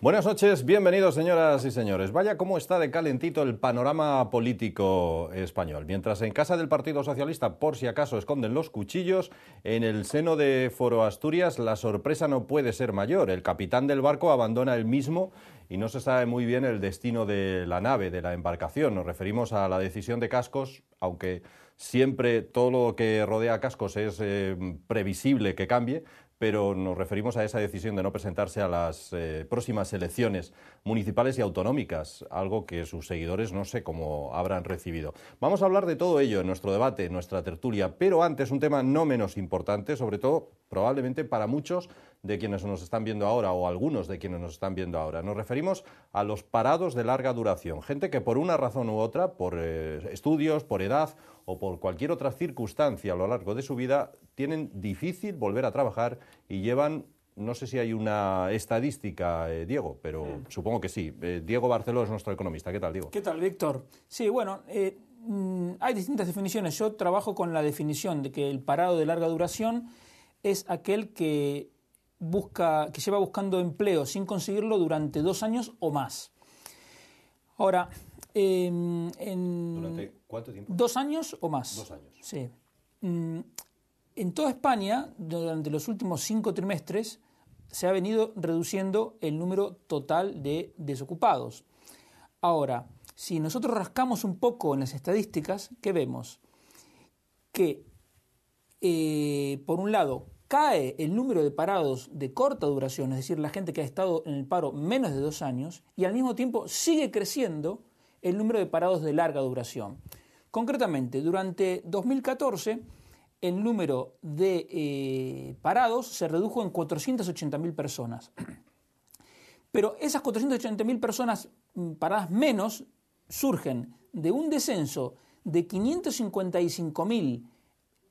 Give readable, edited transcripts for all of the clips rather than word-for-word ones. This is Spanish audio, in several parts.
Buenas noches, bienvenidos señoras y señores. Vaya cómo está de calentito el panorama político español. Mientras en casa del Partido Socialista, por si acaso, esconden los cuchillos, en el seno de Foro Asturias la sorpresa no puede ser mayor. El capitán del barco abandona el mismo y no se sabe muy bien el destino de la nave, de la embarcación. Nos referimos a la decisión de Cascos, aunque siempre todo lo que rodea a Cascos es previsible que cambie, pero nos referimos a esa decisión de no presentarse a las próximas elecciones municipales y autonómicas, algo que sus seguidores no sé cómo habrán recibido. Vamos a hablar de todo ello en nuestro debate, en nuestra tertulia, pero antes un tema no menos importante, sobre todo probablemente para muchos de quienes nos están viendo ahora o algunos de quienes nos están viendo ahora. Nos referimos a los parados de larga duración, gente que por una razón u otra, por estudios, por edad o por cualquier otra circunstancia a lo largo de su vida, tienen difícil volver a trabajar y llevan, no sé si hay una estadística, Diego, pero supongo que sí. Diego Barceló es nuestro economista. ¿Qué tal, Diego? ¿Qué tal, Víctor? Sí, bueno, hay distintas definiciones. Yo trabajo con la definición de que el parado de larga duración es aquel que lleva buscando empleo sin conseguirlo durante 2 años o más. Ahora, ¿Durante cuánto tiempo? 2 años o más. 2 años. Sí. En toda España, durante los últimos 5 trimestres, se ha venido reduciendo el número total de desocupados. Ahora, si nosotros rascamos un poco en las estadísticas, ¿qué vemos? Que, por un lado, cae el número de parados de corta duración, es decir, la gente que ha estado en el paro menos de 2 años, y al mismo tiempo sigue creciendo el número de parados de larga duración. Concretamente, durante 2014, el número de parados se redujo en 480.000 personas. Pero esas 480.000 personas paradas menos surgen de un descenso de 555.000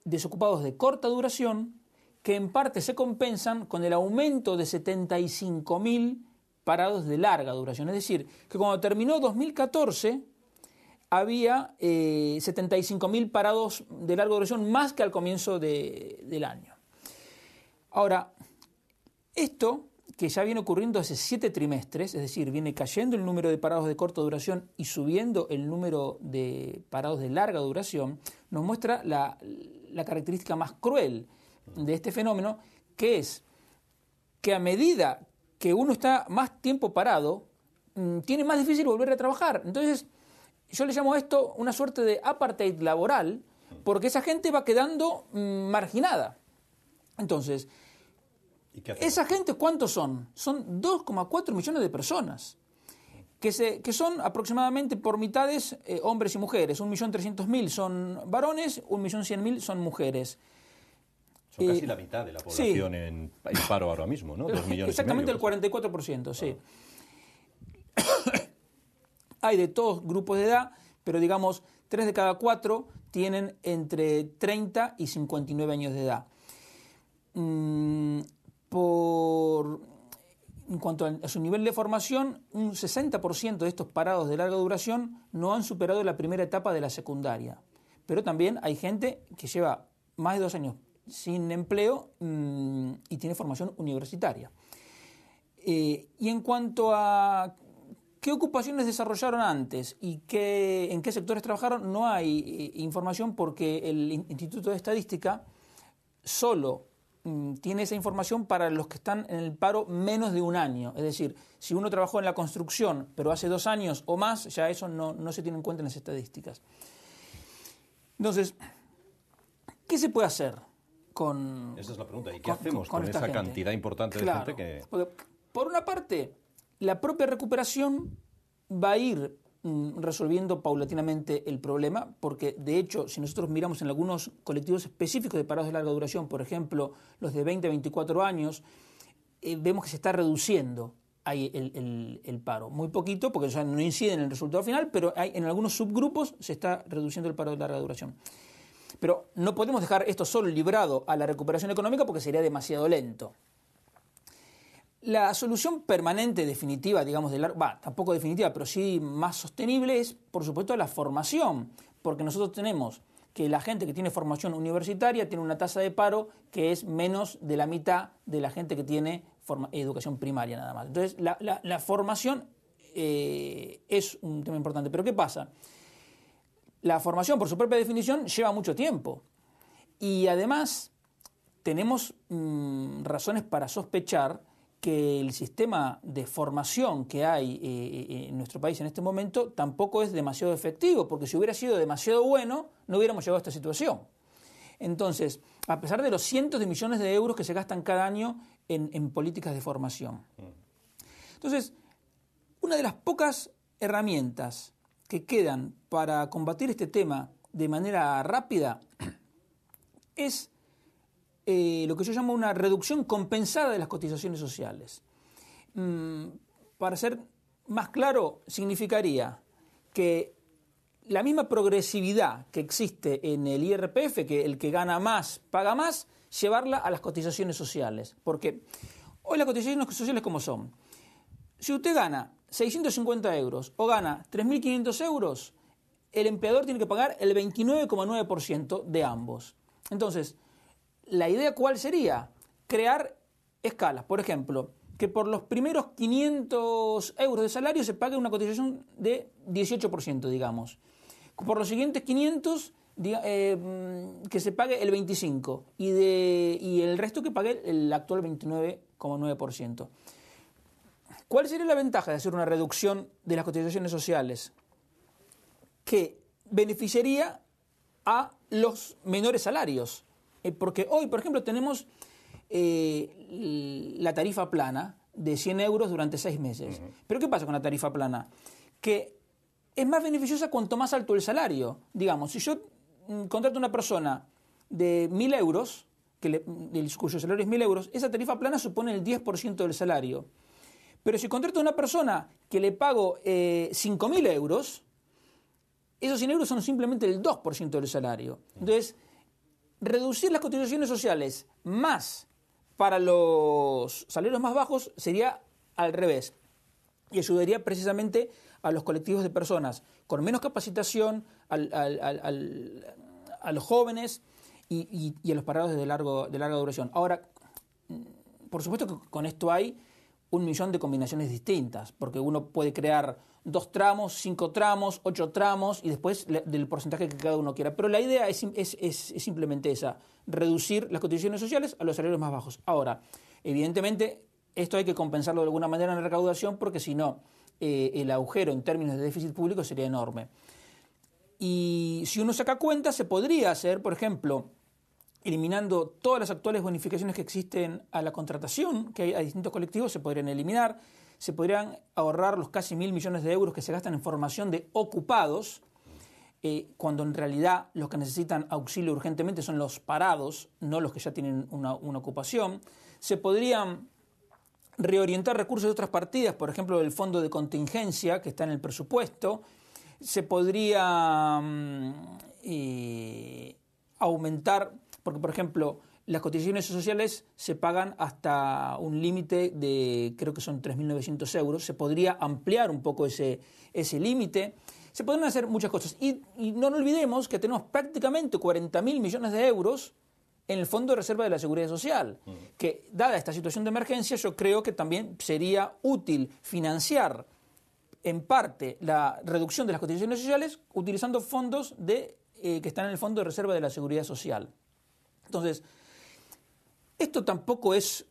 desocupados de corta duración, que en parte se compensan con el aumento de 75.000 parados de larga duración. Es decir, que cuando terminó 2014 había 75.000 parados de larga duración más que al comienzo del año. Ahora, esto que ya viene ocurriendo hace 7 trimestres, es decir, viene cayendo el número de parados de corta duración y subiendo el número de parados de larga duración, nos muestra la característica más cruel de este fenómeno, que es que a medida que uno está más tiempo parado, tiene más difícil volver a trabajar. Entonces, yo le llamo a esto una suerte de apartheid laboral, porque esa gente va quedando marginada. Entonces, ¿esa gente cuántos son? Son 2,4 millones de personas, que son aproximadamente por mitades hombres y mujeres. 1.300.000 son varones, 1.100.000 son mujeres. Son casi la mitad de la población en paro ahora mismo, ¿no? 2 millones Exactamente y medio, el 44%, sí. Hay de todos grupos de edad, pero digamos 3 de cada 4 tienen entre 30 y 59 años de edad. En cuanto a su nivel de formación, un 60% de estos parados de larga duración no han superado la primera etapa de la secundaria. Pero también hay gente que lleva más de 2 años sin empleo y tiene formación universitaria. Y en cuanto a qué ocupaciones desarrollaron antes y en qué sectores trabajaron, no hay información, porque el Instituto de Estadística solo tiene esa información para los que están en el paro menos de 1 año. Es decir, si uno trabajó en la construcción pero hace 2 años o más, ya eso no se tiene en cuenta en las estadísticas. Entonces, ¿qué se puede hacer con... Esa es la pregunta. ¿Y qué hacemos con esa gente? Cantidad importante de gente que... Por una parte, la propia recuperación va a ir resolviendo paulatinamente el problema, porque de hecho, si nosotros miramos en algunos colectivos específicos de parados de larga duración, por ejemplo, los de 20 a 24 años, vemos que se está reduciendo ahí el paro. Muy poquito, porque ya no incide en el resultado final, pero en algunos subgrupos se está reduciendo el paro de larga duración. Pero no podemos dejar esto solo librado a la recuperación económica, porque sería demasiado lento. La solución permanente, definitiva, digamos, tampoco definitiva, pero sí más sostenible, es, por supuesto, la formación, porque nosotros tenemos que la gente que tiene formación universitaria tiene una tasa de paro que es menos de la mitad de la gente que tiene educación primaria nada más. Entonces, la formación es un tema importante. Pero ¿qué pasa? La formación, por su propia definición, lleva mucho tiempo. Y además, tenemos razones para sospechar que el sistema de formación que hay en nuestro país en este momento tampoco es demasiado efectivo, porque si hubiera sido demasiado bueno, no hubiéramos llegado a esta situación. Entonces, a pesar de los cientos de millones de euros que se gastan cada año en políticas de formación. Entonces, una de las pocas herramientas que quedan para combatir este tema de manera rápida es lo que yo llamo una reducción compensada de las cotizaciones sociales. Para ser más claro, significaría que la misma progresividad que existe en el IRPF, que el que gana más paga más, llevarla a las cotizaciones sociales. Porque hoy las cotizaciones sociales, ¿cómo son? Si usted gana 650 euros o gana 3.500 euros, el empleador tiene que pagar el 29,9% de ambos. Entonces, la idea ¿cuál sería? Crear escalas. Por ejemplo, que por los primeros 500 euros de salario se pague una cotización de 18%, digamos. Por los siguientes 500, que se pague el 25% y el resto que pague el actual 29,9%. ¿Cuál sería la ventaja de hacer una reducción de las cotizaciones sociales? Que beneficiaría a los menores salarios. Porque hoy, por ejemplo, tenemos la tarifa plana de 100 euros durante 6 meses. ¿Pero qué pasa con la tarifa plana? Que es más beneficiosa cuanto más alto el salario. Digamos, si yo contrato a una persona de 1.000 euros, cuyo salario es 1.000 euros, esa tarifa plana supone el 10% del salario. Pero si contrato a una persona que le pago 5.000 euros, esos 100 euros son simplemente el 2% del salario. Entonces, reducir las cotizaciones sociales más para los salarios más bajos sería al revés. Y ayudaría precisamente a los colectivos de personas con menos capacitación, a los jóvenes y a los parados de larga duración. Ahora, por supuesto que con esto hay 1 millón de combinaciones distintas, porque uno puede crear 2 tramos, 5 tramos, 8 tramos y después del porcentaje que cada uno quiera. Pero la idea es simplemente esa, reducir las cotizaciones sociales a los salarios más bajos. Ahora, evidentemente, esto hay que compensarlo de alguna manera en la recaudación, porque si no, el agujero en términos de déficit público sería enorme. Y si uno saca cuenta, se podría hacer, por ejemplo, eliminando todas las actuales bonificaciones que existen a la contratación, que hay a distintos colectivos, se podrían eliminar, se podrían ahorrar los casi 1.000 millones de euros que se gastan en formación de ocupados, cuando en realidad los que necesitan auxilio urgentemente son los parados, no los que ya tienen una ocupación. Se podrían reorientar recursos de otras partidas, por ejemplo, el fondo de contingencia que está en el presupuesto. Se podría aumentar, porque por ejemplo las cotizaciones sociales se pagan hasta un límite de, creo que son 3.900 euros, se podría ampliar un poco ese límite, se podrían hacer muchas cosas. Y no olvidemos que tenemos prácticamente 40.000 millones de euros en el Fondo de Reserva de la Seguridad Social, que dada esta situación de emergencia yo creo que también sería útil financiar en parte la reducción de las cotizaciones sociales utilizando fondos que están en el Fondo de Reserva de la Seguridad Social. Entonces, esto tampoco es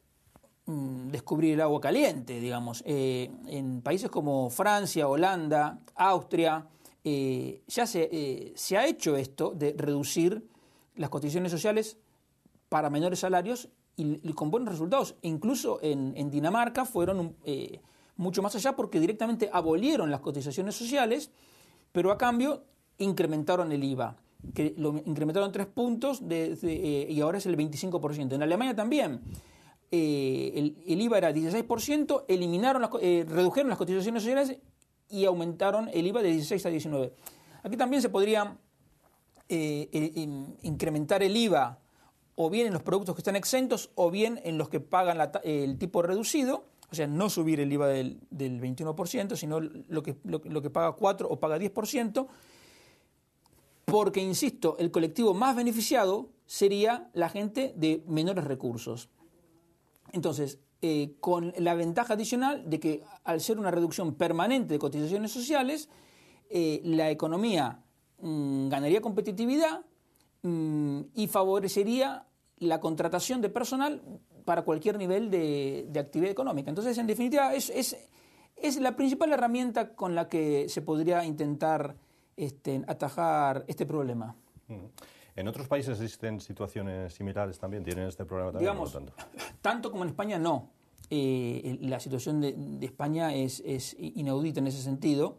descubrir el agua caliente, digamos. En países como Francia, Holanda, Austria, ya se ha hecho esto de reducir las cotizaciones sociales para menores salarios y con buenos resultados. Incluso en Dinamarca fueron mucho más allá porque directamente abolieron las cotizaciones sociales, pero a cambio incrementaron el IVA, que lo incrementaron 3 puntos y ahora es el 25%. En Alemania también el IVA era 16%, redujeron las cotizaciones sociales y aumentaron el IVA de 16 a 19. Aquí también se podría incrementar el IVA o bien en los productos que están exentos o bien en los que pagan el tipo reducido, o sea, no subir el IVA del 21%, sino lo que paga 4 o paga 10%, porque, insisto, el colectivo más beneficiado sería la gente de menores recursos. Entonces, con la ventaja adicional de que al ser una reducción permanente de cotizaciones sociales, la economía ganaría competitividad y favorecería la contratación de personal para cualquier nivel de actividad económica. Entonces, en definitiva, es la principal herramienta con la que se podría intentar atajar este problema. ¿En otros países existen situaciones similares también? ¿Tienen este problema también? Digamos, tanto como en España, no. La situación de España es inaudita en ese sentido,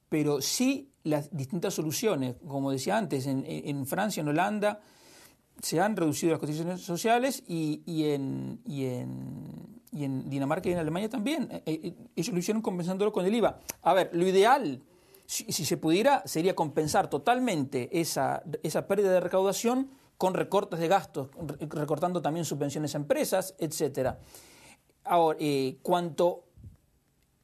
pero sí las distintas soluciones. Como decía antes, en Francia, en Holanda, se han reducido las cotizaciones sociales y en Dinamarca y en Alemania también. Ellos lo hicieron compensándolo con el IVA. A ver, lo ideal, si se pudiera, sería compensar totalmente esa pérdida de recaudación con recortes de gastos, recortando también subvenciones a empresas, etcétera. Ahora, cuanto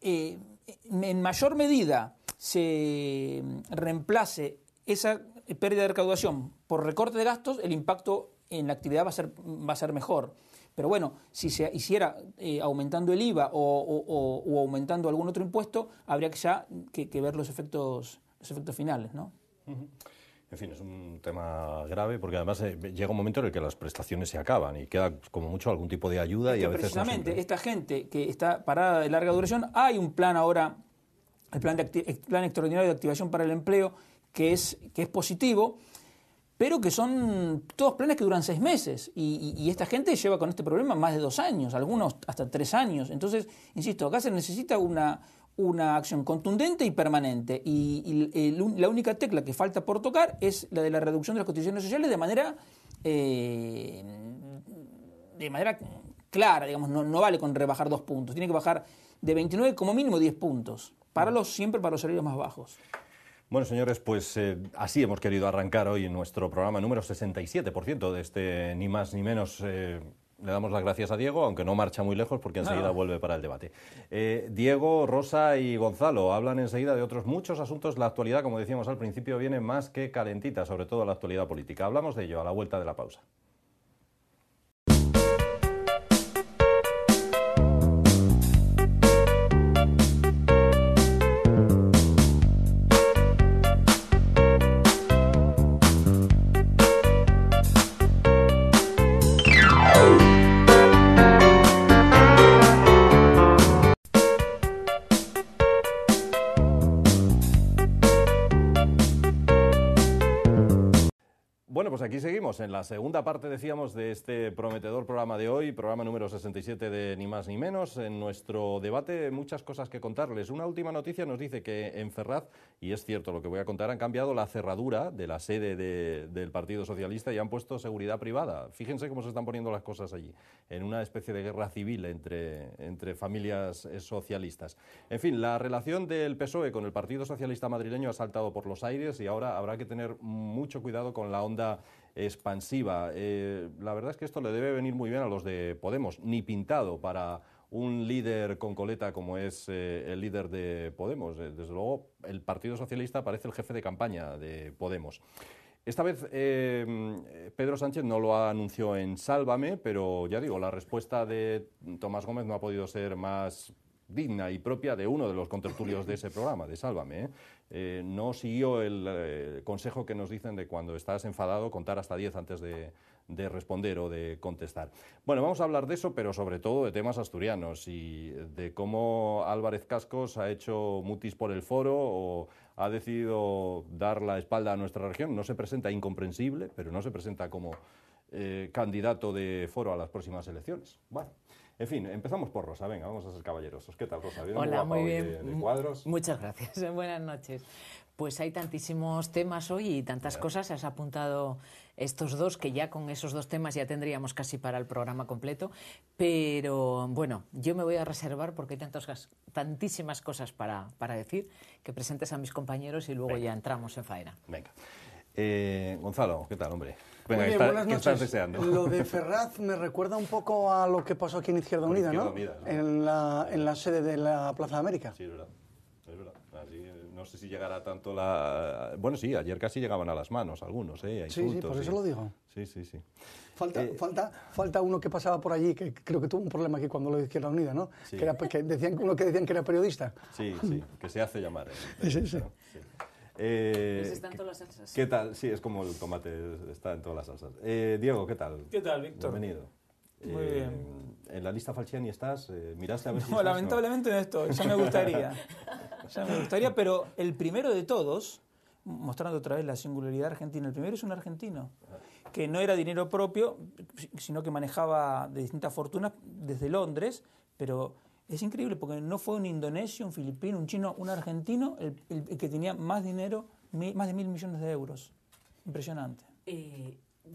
en mayor medida se reemplace esa pérdida de recaudación por recorte de gastos, el impacto en la actividad va a ser mejor. Pero bueno, si se hiciera aumentando el IVA o aumentando algún otro impuesto, habría que ver los efectos finales, ¿no? En fin, es un tema grave porque además llega un momento en el que las prestaciones se acaban y queda como mucho algún tipo de ayuda y a veces precisamente no siempre. Esta gente que está parada de larga duración, hay un plan ahora, el plan extraordinario de activación para el empleo, que es positivo, pero que son todos planes que duran 6 meses y esta gente lleva con este problema más de 2 años, algunos hasta 3 años. Entonces, insisto, acá se necesita una acción contundente y permanente y la única tecla que falta por tocar es la de la reducción de las cotizaciones sociales de manera clara, digamos, no vale con rebajar 2 puntos, tiene que bajar de 29 como mínimo 10 puntos, siempre para los salarios más bajos. Bueno, señores, pues así hemos querido arrancar hoy nuestro programa número 67, por cierto, de este Ni Más Ni Menos. Le damos las gracias a Diego, aunque no marcha muy lejos porque enseguida vuelve para el debate. Diego, Rosa y Gonzalo hablan enseguida de otros muchos asuntos. La actualidad, como decíamos al principio, viene más que calentita, sobre todo la actualidad política. Hablamos de ello a la vuelta de la pausa. Bueno, pues aquí seguimos en la segunda parte, decíamos, de este prometedor programa de hoy, programa número 67 de Ni Más Ni Menos. En nuestro debate muchas cosas que contarles. Una última noticia nos dice que en Ferraz, y es cierto lo que voy a contar, han cambiado la cerradura de la sede del Partido Socialista y han puesto seguridad privada. Fíjense cómo se están poniendo las cosas allí, en una especie de guerra civil entre familias socialistas. En fin, la relación del PSOE con el Partido Socialista madrileño ha saltado por los aires y ahora habrá que tener mucho cuidado con la onda expansiva. La verdad es que esto le debe venir muy bien a los de Podemos, ni pintado para un líder con coleta como es el líder de Podemos. Desde luego, el Partido Socialista parece el jefe de campaña de Podemos. Esta vez Pedro Sánchez no lo anunció en Sálvame, pero ya digo, la respuesta de Tomás Gómez no ha podido ser más digna y propia de uno de los contertulios de ese programa, de Sálvame. No siguió el consejo que nos dicen de cuando estás enfadado contar hasta 10 antes de responder o de contestar. Bueno, vamos a hablar de eso, pero sobre todo de temas asturianos y de cómo Álvarez Cascos ha hecho mutis por el foro o ha decidido dar la espalda a nuestra región. No se presenta, incomprensible, pero no se presenta como candidato de foro a las próximas elecciones. Bueno. En fin, empezamos por Rosa. Venga, vamos a ser caballerosos. ¿Qué tal, Rosa? Hola, muy bien. De cuadros. Muchas gracias. Buenas noches. Pues hay tantísimos temas hoy y tantas cosas. Has apuntado estos dos, que ya con esos 2 temas ya tendríamos casi para el programa completo. Pero bueno, yo me voy a reservar porque hay tantísimas cosas para decir, que presentes a mis compañeros y luego ya entramos en faena. Venga. Gonzalo, ¿qué tal, hombre? Venga, Muy bien, buenas noches. ¿Qué estás deseando? Lo de Ferraz me recuerda un poco a lo que pasó aquí en Izquierda Unida, ¿no? En la sede de la Plaza de América. Sí, es verdad. Es verdad. Así No sé si llegará tanto la... Bueno, sí, ayer casi llegaban a las manos algunos, a Sí, insultos, por eso lo digo. Sí, sí, sí. Falta uno que pasaba por allí, que creo que tuvo un problema aquí cuando lo de Izquierda Unida, ¿no? Sí. Uno que decían que era periodista. Sí, sí, que se hace llamar. Sí, sí. ¿No? Sí. Ese está en todas las salsas. ¿Qué tal? Sí, es como el tomate, está en todas las salsas. Diego, ¿qué tal? ¿Qué tal, Víctor? Bienvenido. Muy bien. ¿En la lista Falciani estás? ¿Miraste a ver si No, estás? lamentablemente no estoy, ya me gustaría. Ya me gustaría, pero el primero de todos, mostrando otra vez la singularidad argentina, el primero es un argentino, que no era dinero propio, sino que manejaba de distintas fortunas desde Londres, pero es increíble porque no fue un indonesio, un filipino, un chino, un argentino el que tenía más dinero, más de 1.000 millones de euros. Impresionante.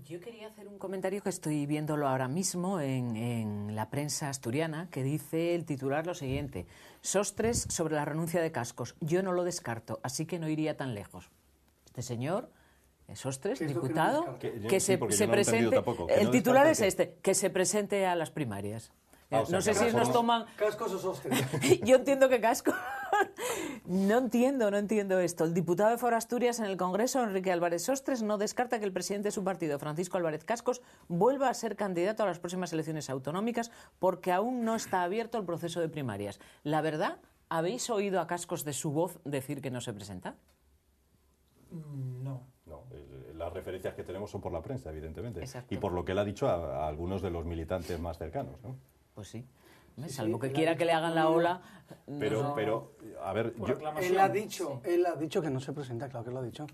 Yo quería hacer un comentario que estoy viéndolo ahora mismo en la prensa asturiana, que dice el titular lo siguiente: Sostres sobre la renuncia de Cascos. Yo no lo descarto, así que no iría tan lejos. Este señor, Sostres, diputado, que se presente... El titular es este, que se presente a las primarias. No sé si nos toman... ¿Cascos o Sostres? Yo entiendo que Cascos... No entiendo esto. El diputado de Foro Asturias en el Congreso, Enrique Álvarez Sostres, no descarta que el presidente de su partido, Francisco Álvarez Cascos, vuelva a ser candidato a las próximas elecciones autonómicas porque aún no está abierto el proceso de primarias. La verdad, ¿habéis oído a Cascos de su voz decir que no se presenta? No. No, las referencias que tenemos son por la prensa, evidentemente. Exacto. Y por lo que él ha dicho a algunos de los militantes más cercanos, ¿no? Pues sí. Salvo que quiera que le hagan la ola... Pero a ver, Él ha dicho que no se presenta, claro que lo ha dicho.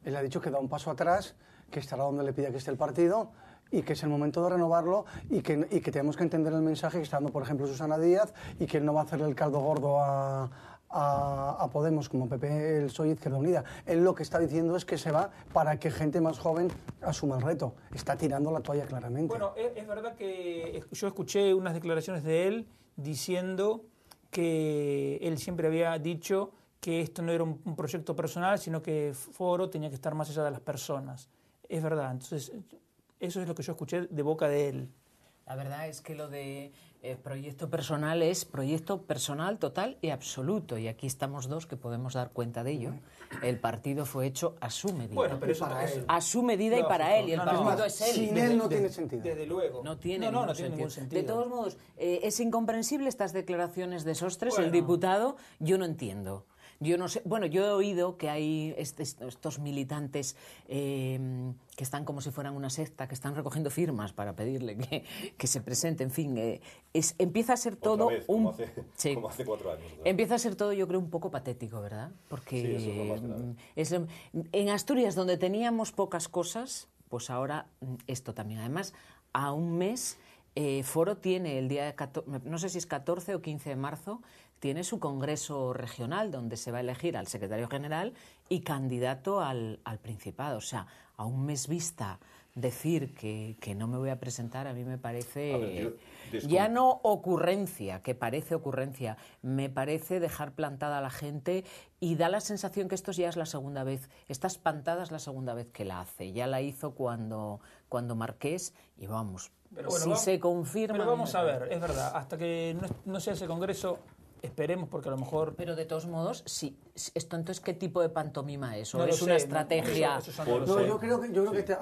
Él ha dicho que da un paso atrás, que estará donde le pida que esté el partido y que es el momento de renovarlo y que tenemos que entender el mensaje que está dando, por ejemplo, Susana Díaz, y que él no va a hacerle el caldo gordo a Podemos como PP, el PSOE, Izquierda Unida. Él lo que está diciendo es que se va para que gente más joven asuma el reto. Está tirando la toalla claramente. Bueno, es verdad que yo escuché unas declaraciones de él diciendo que él siempre había dicho que esto no era un proyecto personal, sino que Foro tenía que estar más allá de las personas. Es verdad, entonces eso es lo que yo escuché de boca de él. La verdad es que lo de proyecto personal es proyecto personal total y absoluto, y aquí estamos dos que podemos dar cuenta de ello. El partido fue hecho a su medida. Bueno, pero eso para él. A su medida y para él, y el partido es él. Sin él no tiene sentido. Desde luego. No tiene ningún De sentido. todos modos, es incomprensible estas decleraciones de Sostres, el diputado. Yo no entiendo. Yo no sé, bueno, yo he oído que hay estos militantes que están como si fueran una secta, que están recogiendo firmas para pedirle que se presente, en fin, empieza a ser todo vez, como hace 4 años. ¿Verdad? Empieza a ser todo, yo creo, un poco patético, ¿verdad? Porque Sí, eso es lo más grave. En Asturias, donde teníamos pocas cosas, pues ahora esto también. Además, a un mes, Foro tiene el día de no sé si es 14 o 15 de marzo, tiene su congreso regional donde se va a elegir al secretario general y candidato al Principado. O sea, a un mes vista decir que no me voy a presentar, a mí me parece ya no ocurrencia, que parece ocurrencia, me parece dejar plantada a la gente, y da la sensación que esto ya es la segunda vez, esta espantada es la segunda vez que la hace. Ya la hizo cuando Marqués, y vamos, Pero bueno, si se confirma... Pero vamos a ver, es verdad, hasta que no sea ese congreso, esperemos, porque a lo mejor... Pero de todos modos, sí, esto entonces, ¿qué tipo de pantomima es? ¿O No lo es una sé, estrategia? Yo creo que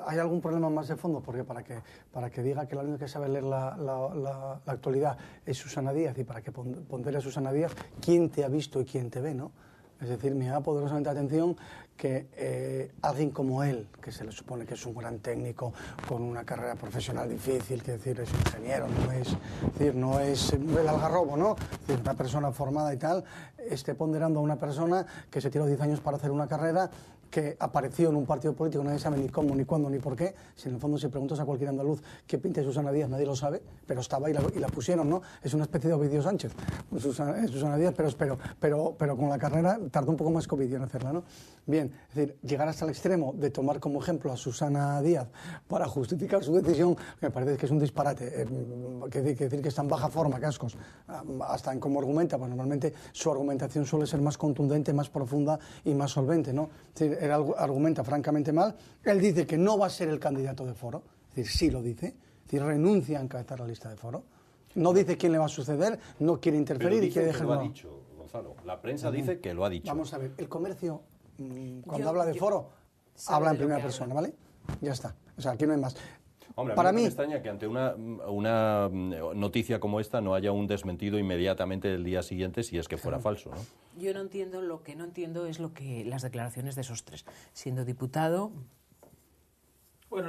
hay algún problema más de fondo, porque para que diga que la única que sabe leer la actualidad es Susana Díaz, y para que pondere a Susana Díaz, ¿quién te ha visto y quién te ve, no? Es decir, me da poderosamente atención que alguien como él, que se le supone que es un gran técnico, con una carrera profesional difícil, que decir, es ingeniero, no es el algarrobo, ¿no? Es decir, una persona formada y tal, esté ponderando a una persona que se tiró 10 años para hacer una carrera, que apareció en un partido político, nadie sabe ni cómo, ni cuándo, ni por qué. Si en el fondo, si preguntas a cualquier andaluz qué pinta Susana Díaz, nadie lo sabe, pero estaba y la pusieron, ¿no? Es una especie de Ovidio Sánchez, Susana Díaz, pero con la carrera tardó un poco más que Ovidio en hacerla, ¿no? Bien, es decir, llegar hasta el extremo de tomar como ejemplo a Susana Díaz para justificar su decisión, me parece que es un disparate. Que decir que está en baja forma, Cascos, hasta en cómo argumenta, pues normalmente su argumentación suele ser más contundente, más profunda y más solvente, ¿no? Es decir, él argumenta francamente mal. Él dice que no va a ser el candidato de Foro, es decir, sí lo dice, es decir, renuncia a encabezar la lista de Foro. No dice quién le va a suceder, no quiere interferir y quiere dejar... Lo ha dicho, Gonzalo. La prensa dice que lo ha dicho. Vamos a ver, el comercio, cuando habla de foro, habla en primera persona, ¿vale? Ya está. O sea, aquí no hay más. Hombre, para a mí mí me extraña que ante una noticia como esta no haya un desmentido inmediatamente el día siguiente si es que fuera falso, ¿no? Yo no entiendo, lo que no entiendo es las declaraciones de esos tres. Siendo diputado... Bueno,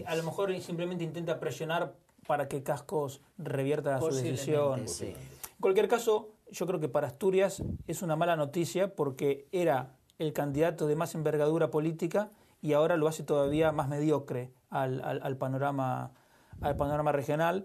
a lo mejor simplemente intenta presionar para que Cascos revierta su decisión. Sí. En cualquier caso, yo creo que para Asturias es una mala noticia porque era el candidato de más envergadura política y ahora lo hace todavía más mediocre al panorama regional.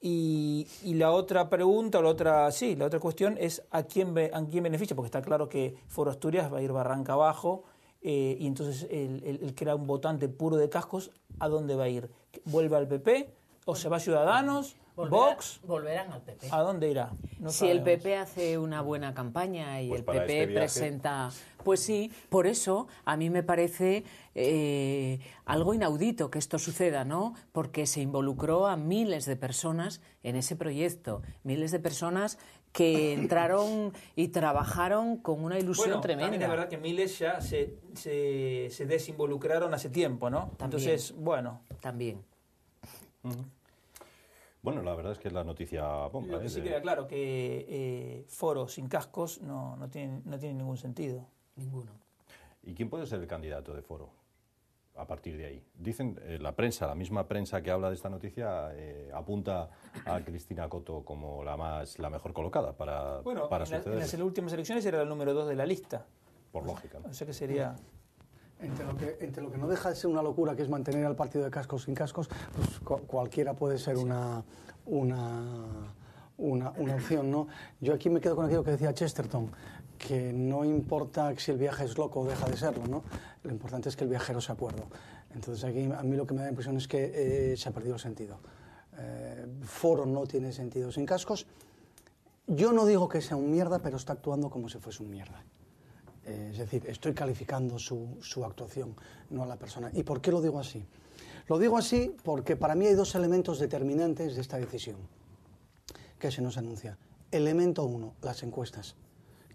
Y la otra pregunta, la otra cuestión es a quién beneficia, porque está claro que Foro Asturias va a ir barranca abajo, y entonces el que era un votante puro de Cascos, ¿a dónde va a ir? ¿Vuelve al PP? ¿O se va a Ciudadanos? ¿Vox? Volverán al PP. ¿A dónde irá? No si sabemos. el PP hace una buena campaña y Pues el para PP este viaje... presenta... Pues sí, por eso a mí me parece algo inaudito que esto suceda, ¿no? Porque se involucró a miles de personas en ese proyecto, miles de personas que entraron y trabajaron con una ilusión tremenda. También es verdad que miles ya se desinvolucraron hace tiempo, ¿no? También. Entonces, bueno. También. Bueno, la verdad es que es la noticia bomba. Lo que sí queda claro que Foro sin Cascos no tiene ningún sentido. Ninguno. ¿Y quién puede ser el candidato de Foro a partir de ahí? Dicen, la misma prensa que habla de esta noticia, apunta a Cristina Coto como la mejor colocada para suceder. En las últimas elecciones era el número 2 de la lista. Por lógica, ¿no? O sea que sería... Entre lo que no deja de ser una locura, que es mantener al partido de Cascos sin Cascos, pues cualquiera puede ser una opción, ¿no? Yo aquí me quedo con aquello que decía Chesterton, que no importa si el viaje es loco o deja de serlo, ¿no? Lo importante es que el viajero se acuerde. Entonces aquí a mí lo que me da la impresión es que se ha perdido el sentido. Foro no tiene sentido sin Cascos. Yo no digo que sea un mierda, pero está actuando como si fuese un mierda. Es decir, estoy calificando su actuación, no a la persona. ¿Y por qué lo digo así? Lo digo así porque para mí hay dos elementos determinantes de esta decisión que se nos anuncia. Elemento 1, las encuestas,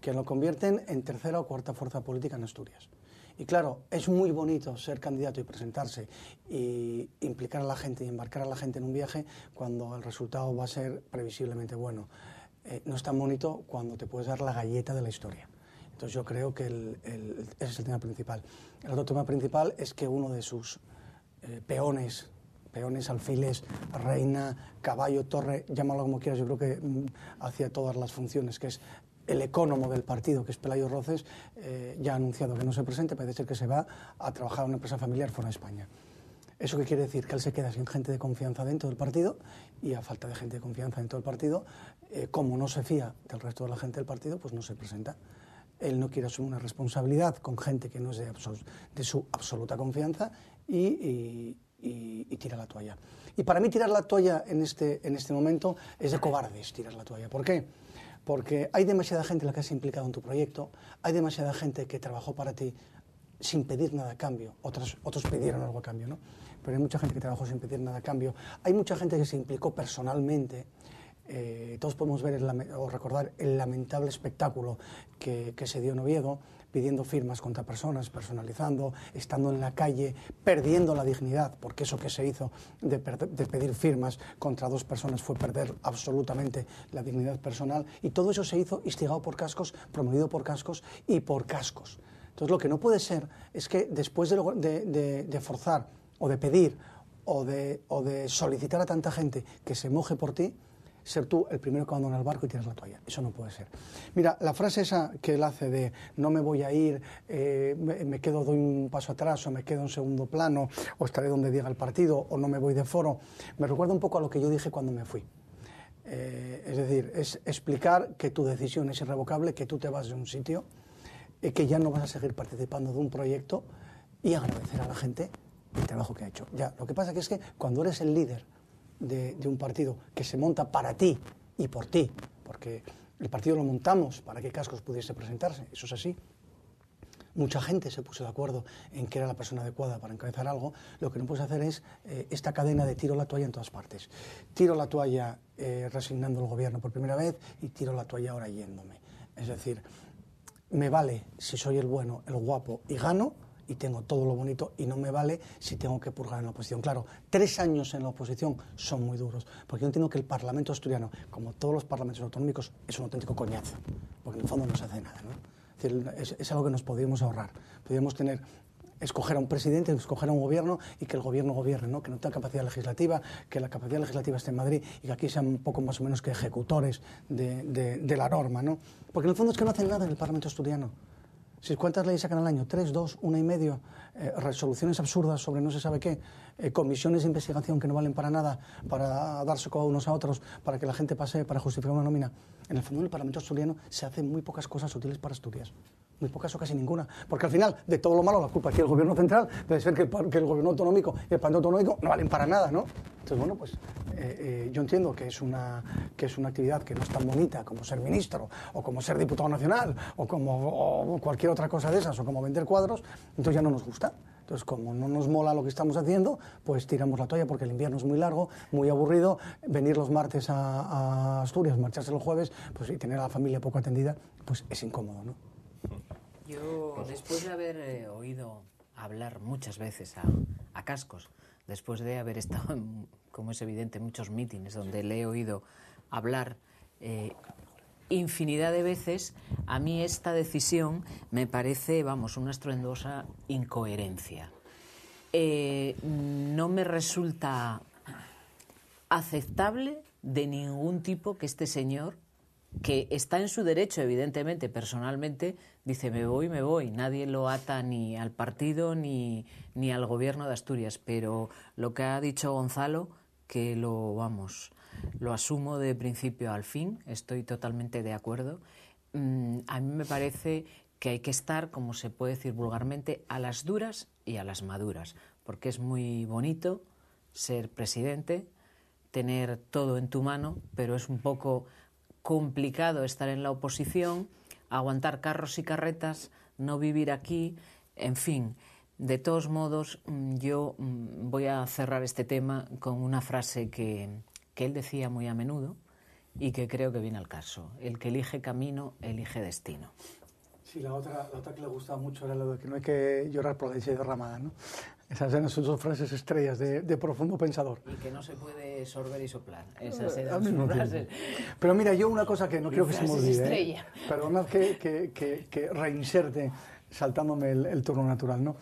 que lo convierten en tercera o cuarta fuerza política en Asturias. Y claro, es muy bonito ser candidato y presentarse y implicar a la gente y embarcar a la gente en un viaje cuando el resultado va a ser previsiblemente bueno. No es tan bonito cuando te puedes dar la galleta de la historia. Entonces yo creo que ese es el tema principal. El otro tema principal es que uno de sus peones, alfiles, reina, caballo, torre, llámalo como quieras, yo creo que hacía todas las funciones, que es el ecónomo del partido, que es Pelayo Roces, ya ha anunciado que no se presente, parece ser que se va a trabajar en una empresa familiar fuera de España. ¿Eso qué quiere decir? Que él se queda sin gente de confianza dentro del partido, y a falta de gente de confianza dentro del partido, como no se fía del resto de la gente del partido, pues no se presenta. Él no quiere asumir una responsabilidad con gente que no es de su absoluta confianza y tira la toalla. Y para mí tirar la toalla en este momento es de cobardes tirar la toalla. ¿Por qué? Porque hay demasiada gente la que se ha implicado en tu proyecto, hay demasiada gente que trabajó para ti sin pedir nada a cambio, otros pidieron algo a cambio, ¿no? Pero hay mucha gente que trabajó sin pedir nada a cambio, hay mucha gente que se implicó personalmente. Todos podemos ver o recordar el lamentable espectáculo que se dio en Oviedo, pidiendo firmas contra personas, personalizando, estando en la calle, perdiendo la dignidad, porque eso que se hizo de pedir firmas contra dos personas fue perder absolutamente la dignidad personal, y todo eso se hizo instigado por Cascos, promovido por Cascos y por Cascos. Entonces lo que no puede ser es que después de forzar o de pedir o de solicitar a tanta gente que se moje por ti, ser tú el primero que abandona el barco y tiras la toalla. Eso no puede ser. Mira, la frase esa que él hace de no me voy a ir, me quedo, doy un paso atrás, o me quedo en segundo plano, o estaré donde diga el partido, o no me voy de foro, me recuerda un poco a lo que yo dije cuando me fui. Es decir, es explicar que tu decisión es irrevocable, que tú te vas de un sitio, que ya no vas a seguir participando de un proyecto, y agradecer a la gente el trabajo que ha hecho. Ya, lo que pasa que es que cuando eres el líder de un partido que se monta para ti y por ti, porque el partido lo montamos para que Cascos pudiese presentarse, eso es así. Mucha gente se puso de acuerdo en que era la persona adecuada para encabezar algo. Lo que no puedes hacer es esta cadena de tiro la toalla en todas partes. Tiro la toalla resignando el gobierno por primera vez y tiro la toalla ahora yéndome. Es decir, me vale si soy el bueno, el guapo y gano, y tengo todo lo bonito, y no me vale si tengo que purgar en la oposición. Claro, 3 años en la oposición son muy duros, porque yo entiendo que el Parlamento asturiano, como todos los parlamentos autonómicos, es un auténtico coñazo, porque en el fondo no se hace nada, ¿no? Es decir, es algo que nos podríamos ahorrar. Podríamos escoger a un presidente, escoger a un gobierno y que el gobierno gobierne, ¿no? Que no tenga capacidad legislativa, que la capacidad legislativa esté en Madrid y que aquí sean un poco más o menos que ejecutores de la norma, ¿no? Porque en el fondo es que no hacen nada en el Parlamento asturiano. ¿Cuántas leyes sacan al año? 3, 2, 1,5, resoluciones absurdas sobre no se sabe qué, comisiones de investigación que no valen para nada, para darse a unos a otros, para que la gente pase, para justificar una nómina. En el fondo, en el Parlamento asturiano se hacen muy pocas cosas útiles para Asturias. Muy pocas o casi ninguna. Porque al final, de todo lo malo, la culpa aquí del gobierno central, debe ser que el gobierno autonómico y el Parlamento autonómico no valen para nada, ¿no? Entonces, bueno, pues yo entiendo que es una actividad que no es tan bonita como ser ministro, o como ser diputado nacional, o cualquier otra cosa de esas, o como vender cuadros, entonces ya no nos gusta. Entonces, como no nos mola lo que estamos haciendo, pues tiramos la toalla, porque el invierno es muy largo, muy aburrido, venir los martes a Asturias, marcharse los jueves, pues y tener a la familia poco atendida, pues es incómodo, ¿no? Yo, después de haber oído hablar muchas veces a cascos, después de haber estado, como es evidente, en muchos mítines donde le he oído hablar infinidad de veces, a mí esta decisión me parece, vamos, una estruendosa incoherencia. No me resulta aceptable de ningún tipo que este señor, que está en su derecho, evidentemente, personalmente, dice me voy, nadie lo ata ni al partido ni al gobierno de Asturias, pero lo que ha dicho Gonzalo, que lo asumo de principio al fin, estoy totalmente de acuerdo. A mí me parece que hay que estar, como se puede decir vulgarmente, a las duras y a las maduras, porque es muy bonito ser presidente, tener todo en tu mano, pero es un poco complicado estar en la oposición, aguantar carros y carretas, no vivir aquí, en fin. De todos modos, yo voy a cerrar este tema con una frase que él decía muy a menudo y que creo que viene al caso. El que elige camino, elige destino. Sí, la otra que le gustaba mucho era lo de que no hay que llorar por la leche derramada, ¿no? Esas eran sus 2 frases estrellas de profundo pensador. Y que no se puede sorber y soplar. Esas eran sus frases. Pero mira, yo una cosa que no quiero que se me olvide. Estrella. Perdonad que reinserte saltándome el turno natural, ¿no?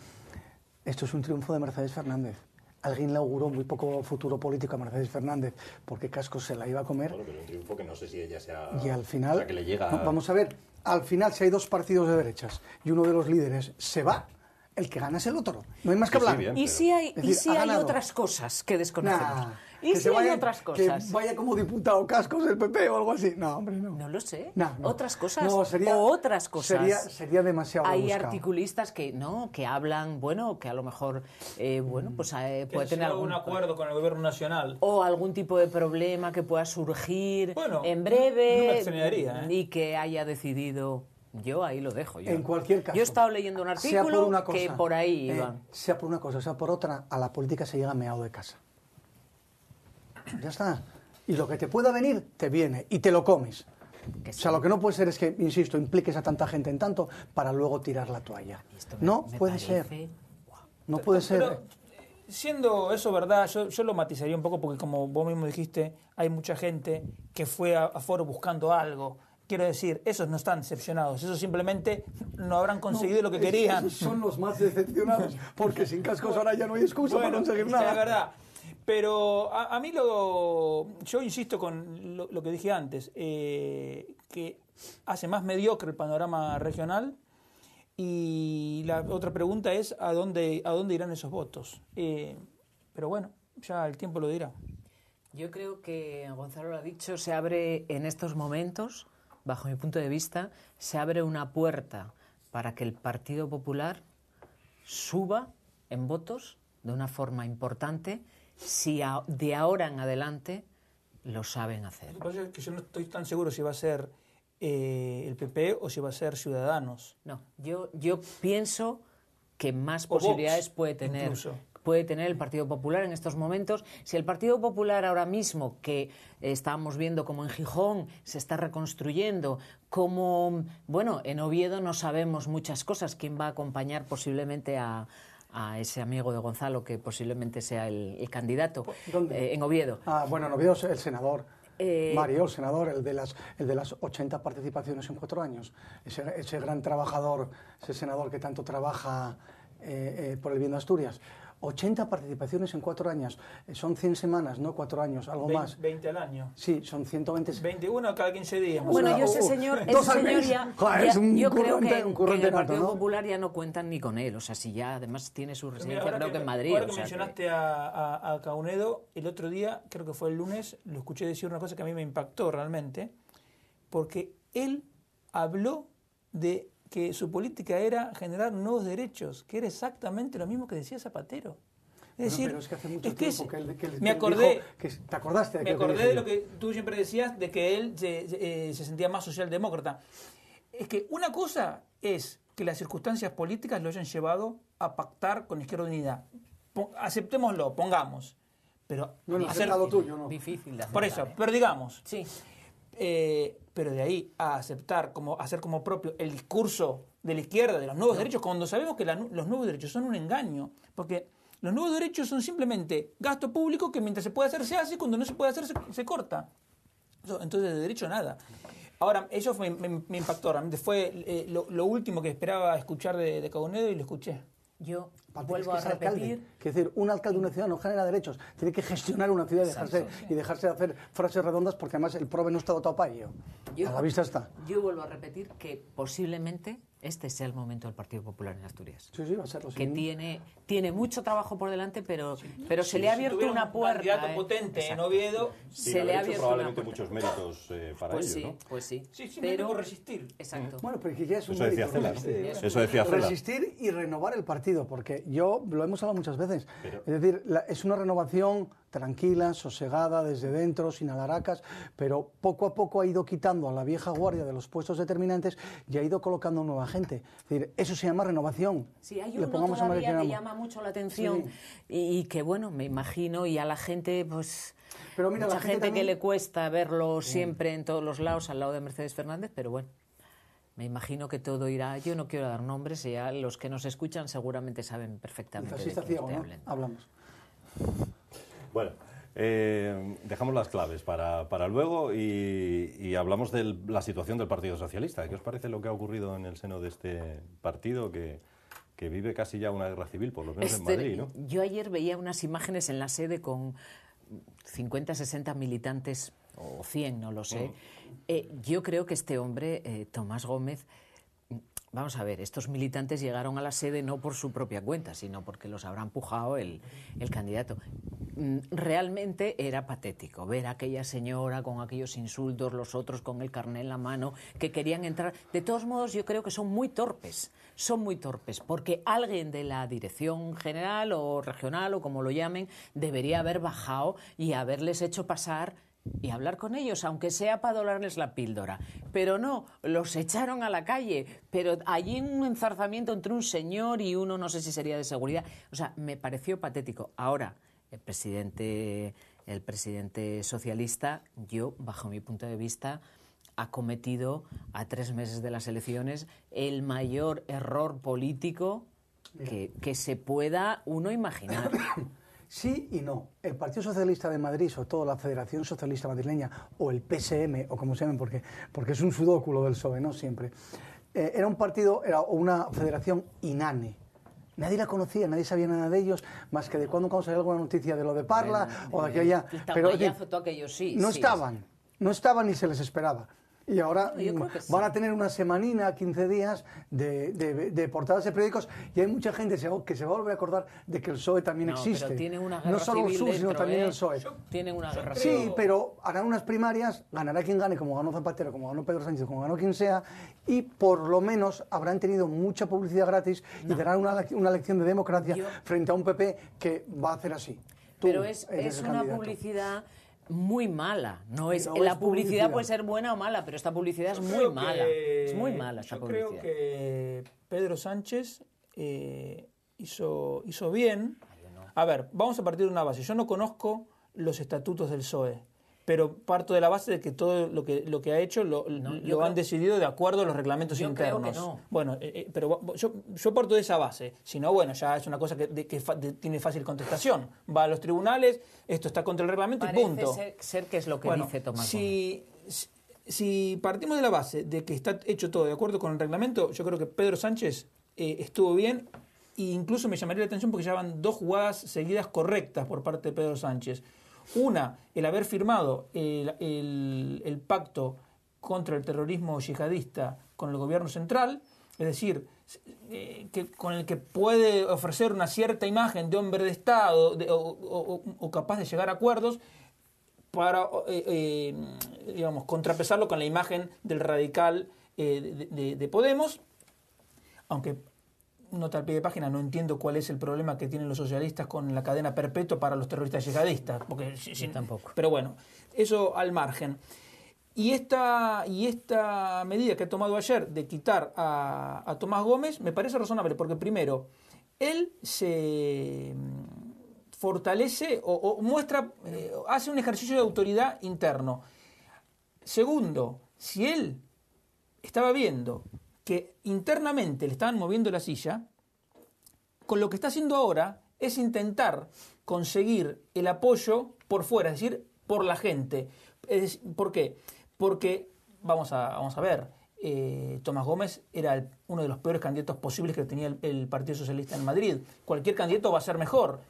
Esto es un triunfo de Mercedes Fernández. Alguien le auguró muy poco futuro político a Mercedes Fernández porque Cascos se la iba a comer. Bueno, pero un triunfo que no sé si ella sea... Y al final... O sea, que le llega... No, vamos a ver, al final si hay 2 partidos de derechas y uno de los líderes se va, el que gana es el otro. No hay más que hablar. Sí, bien, ¿Y si hay, Es decir, hay otras cosas que desconocemos? ¿Y que si hay vaya, otras cosas? Que vaya como diputado Cascos del PP o algo así. No, hombre, no. No lo sé. No. ¿Otras cosas? No, ¿O otras cosas? Sería demasiado Hay rebuscado. articulistas que hablan, bueno, que a lo mejor pues puede tener algún acuerdo con el gobierno nacional. o algún tipo de problema que pueda surgir Bueno, en breve, no me extrañaría, y que haya decidido. Yo ahí lo dejo. En cualquier caso. Yo he estado leyendo un sea por artículo una cosa, que por ahí iban. sea por una cosa, sea por otra, a la política se llega meado de casa. Ya está. Y lo que te pueda venir, te viene y te lo comes. Que O sea, lo que no puede ser es que, insisto, impliques a tanta gente en tanto para luego tirar la toalla. Esto No me puede parece- ser. No puede ser. Pero, siendo eso verdad, yo lo matizaría un poco porque, como vos mismo dijiste, hay mucha gente que fue a foro buscando algo. Quiero decir, esos no están decepcionados, esos simplemente no habrán conseguido lo que querían. Esos son los más decepcionados, porque sin Cascos ahora ya no hay excusa para conseguir nada. Es verdad. Pero a mí yo insisto con lo que dije antes, que hace más mediocre el panorama regional. Y la otra pregunta es ¿a dónde irán esos votos? Pero bueno, ya el tiempo lo dirá. Yo creo que, Gonzalo lo ha dicho, se abre en estos momentos, bajo mi punto de vista, se abre una puerta para que el Partido Popular suba en votos de una forma importante si de ahora en adelante lo saben hacer. Lo que pasa es que yo no estoy tan seguro si va a ser el PP o si va a ser Ciudadanos. No, yo pienso que más O Vox, posibilidades puede tener incluso. puede tener el Partido Popular en estos momentos. Si el Partido Popular ahora mismo, que estamos viendo como en Gijón se está reconstruyendo, como, bueno, en Oviedo no sabemos muchas cosas, quién va a acompañar posiblemente a ese amigo de Gonzalo, que posiblemente sea el candidato. ¿Dónde? En Oviedo. Bueno, en Oviedo es el senador. Mario, el senador, el de las 80 participaciones en 4 años. Ese gran trabajador, ese senador que tanto trabaja por el bien de Asturias. 80 participaciones en 4 años. Son 100 semanas, no 4 años, algo más. 20 al año. Sí, son 120. 21 cada 15 días. Bueno, yo ese señor ya, Joder, es un yo creo currante, que un currante en el nato, Partido ¿no? Popular ya no cuentan ni con él. O sea, si ya además tiene su residencia, Mira, creo que en Madrid. Ahora o que sea, mencionaste a Caunedo, el otro día, creo que fue el lunes, lo escuché decir una cosa que a mí me impactó realmente, porque él habló de que su política era generar nuevos derechos, que era exactamente lo mismo que decía Zapatero. Es decir, pero es que hace mucho es que tiempo que él me acordé, dijo ¿te acordaste? me acordé de lo que tú siempre decías, de que él se sentía más socialdemócrata. Es que una cosa es que las circunstancias políticas lo hayan llevado a pactar con Izquierda Unida. Aceptémoslo, pongamos. Pero No, lo tuyo, ¿no? difícil de hacer. por eso, pero digamos. Sí. Pero de ahí a aceptar, hacer como propio el discurso de la izquierda, de los nuevos derechos, cuando sabemos que los nuevos derechos son un engaño, porque los nuevos derechos son simplemente gasto público que mientras se puede hacer se hace y cuando no se puede hacer se corta. Entonces de derecho nada. Ahora, eso me impactó, realmente fue lo último que esperaba escuchar de Caunedo y lo escuché. Yo Aparte, vuelvo es que a es alcalde. repetir. Es decir, un alcalde de una ciudad no genera derechos. Tiene que gestionar una ciudad y dejarse de hacer frases redondas porque además el PROVE no está dotado para ello. A la vista está. Yo vuelvo a repetir que posiblemente este sea el momento del Partido Popular en Asturias. Sí, va a ser lo Que siguiente. tiene mucho trabajo por delante, pero se le ha abierto una puerta. Un candidato potente en Oviedo. Se le ha abierto una probablemente puerta. muchos méritos para Pues ello, sí, ¿no? pues sí. Sí, pero por resistir. Exacto. Bueno, pero que ya es un Eso decía mérito, Cela, resistir. ¿no? Eso decía Cela. Resistir y renovar el partido, porque lo hemos hablado muchas veces. Pero- Es decir, es una renovación tranquila, sosegada, desde dentro, sin alaracas, pero poco a poco ha ido quitando a la vieja guardia de los puestos determinantes y ha ido colocando nueva gente. Es decir, eso se llama renovación. Sí, hay Le uno pongamos el nombre todavía que queramos. llama mucho la atención y que, bueno, me imagino, y a la gente, pues, Pero mira, mucha la gente gente que también- le cuesta verlo siempre en todos los lados, al lado de Mercedes Fernández, pero bueno, me imagino que todo irá. Yo no quiero dar nombres, ya los que nos escuchan seguramente saben El perfectamente de fascista quién ciego, estoy ¿no? hablando. Hablamos. Bueno, dejamos las claves para luego y hablamos de la situación del Partido Socialista. ¿Qué os parece lo que ha ocurrido en el seno de este partido que vive casi ya una guerra civil, por lo menos en Madrid, ¿no? Yo ayer veía unas imágenes en la sede con 50, 60 militantes, o 100, no lo sé. Yo creo que este hombre, Tomás Gómez, vamos a ver, estos militantes llegaron a la sede no por su propia cuenta, sino porque los habrá empujado el candidato. Realmente era patético ver a aquella señora con aquellos insultos, los otros con el carné en la mano, que querían entrar. De todos modos, yo creo que son muy torpes, porque alguien de la dirección general o regional o como lo llamen, debería haber bajado y haberles hecho pasar y hablar con ellos, aunque sea para dorarles la píldora. Pero no, los echaron a la calle, pero allí en un enzarzamiento entre un señor y uno, no sé si sería de seguridad. O sea, me pareció patético. Ahora, el presidente socialista, yo, bajo mi punto de vista, ha cometido a 3 meses de las elecciones el mayor error político que se pueda uno imaginar. Sí y no. El Partido Socialista de Madrid, sobre todo la Federación Socialista Madrileña, o el PSM, o como se llamen, porque es un sudóculo del PSOE, ¿no? Siempre. Era un partido, era una federación inane. Nadie la conocía, nadie sabía nada de ellos, más que de cuando salía alguna noticia de lo de Parla o de aquella. El Pero tamañazo, todo aquello, sí. no sí, estaban ni se les esperaba. Y ahora No, yo creo que sí. van a tener una semanina, 15 días de portadas de periódicos y hay mucha gente que se va a volver a acordar de que el PSOE también No, existe. pero tiene una guerra no solo el civil PSOE, sino dentro, también el PSOE. Tienen una guerra Sí, civil. pero harán unas primarias, ganará quien gane, como ganó Zapatero, como ganó Pedro Sánchez, como ganó quien sea, y por lo menos habrán tenido mucha publicidad gratis y darán una lección de democracia frente a un PP que va a hacer así. Tú Pero es eres el una candidato. publicidad muy mala. No es, Pero la es publicidad publicidad. puede ser buena o mala, pero esta publicidad es Yo muy creo mala. que- Es muy mala esta yo publicidad. creo que Pedro Sánchez hizo bien A ver, vamos a partir de una base. Yo no conozco los estatutos del PSOE, pero parto de la base de que todo lo que ha hecho lo han decidido de acuerdo a los reglamentos internos. Creo que no. Bueno, pero yo parto de esa base. Si no, bueno, ya es una cosa que tiene fácil contestación. Va a los tribunales, esto está contra el reglamento y punto. Parece ser que es lo que dice Tomás Gómez. Si partimos de la base de que está hecho todo de acuerdo con el reglamento, yo creo que Pedro Sánchez estuvo bien, e incluso me llamaría la atención porque ya van 2 jugadas seguidas correctas por parte de Pedro Sánchez. Una, el haber firmado el pacto contra el terrorismo yihadista con el gobierno central, es decir, con el que puede ofrecer una cierta imagen de hombre de Estado o capaz de llegar a acuerdos para contrapesarlo con la imagen del radical de Podemos, aunque nota al pie de página, no entiendo cuál es el problema que tienen los socialistas con la cadena perpetua para los terroristas yihadistas. Porque, tampoco. Pero bueno, eso al margen. Y esta medida que ha tomado ayer de quitar a Tomás Gómez me parece razonable, porque primero, él se fortalece o muestra, hace un ejercicio de autoridad interno. Segundo, si él estaba viendo que internamente le estaban moviendo la silla, con lo que está haciendo ahora es intentar conseguir el apoyo por fuera, es decir, por la gente. ¿Por qué? Porque, vamos a ver, Tomás Gómez era uno de los peores candidatos posibles que tenía el Partido Socialista en Madrid. Cualquier candidato va a ser mejor.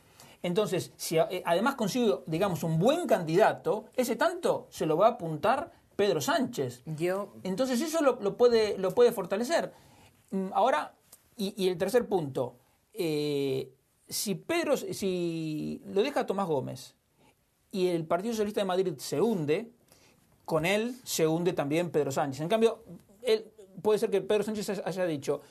Entonces, si además consigue, digamos, un buen candidato, ese tanto se lo va a apuntar Pedro Sánchez. Entonces eso lo puede fortalecer. Ahora, y el tercer punto, si lo deja Tomás Gómez y el Partido Socialista de Madrid se hunde, con él se hunde también Pedro Sánchez. En cambio, puede ser que Pedro Sánchez haya dicho,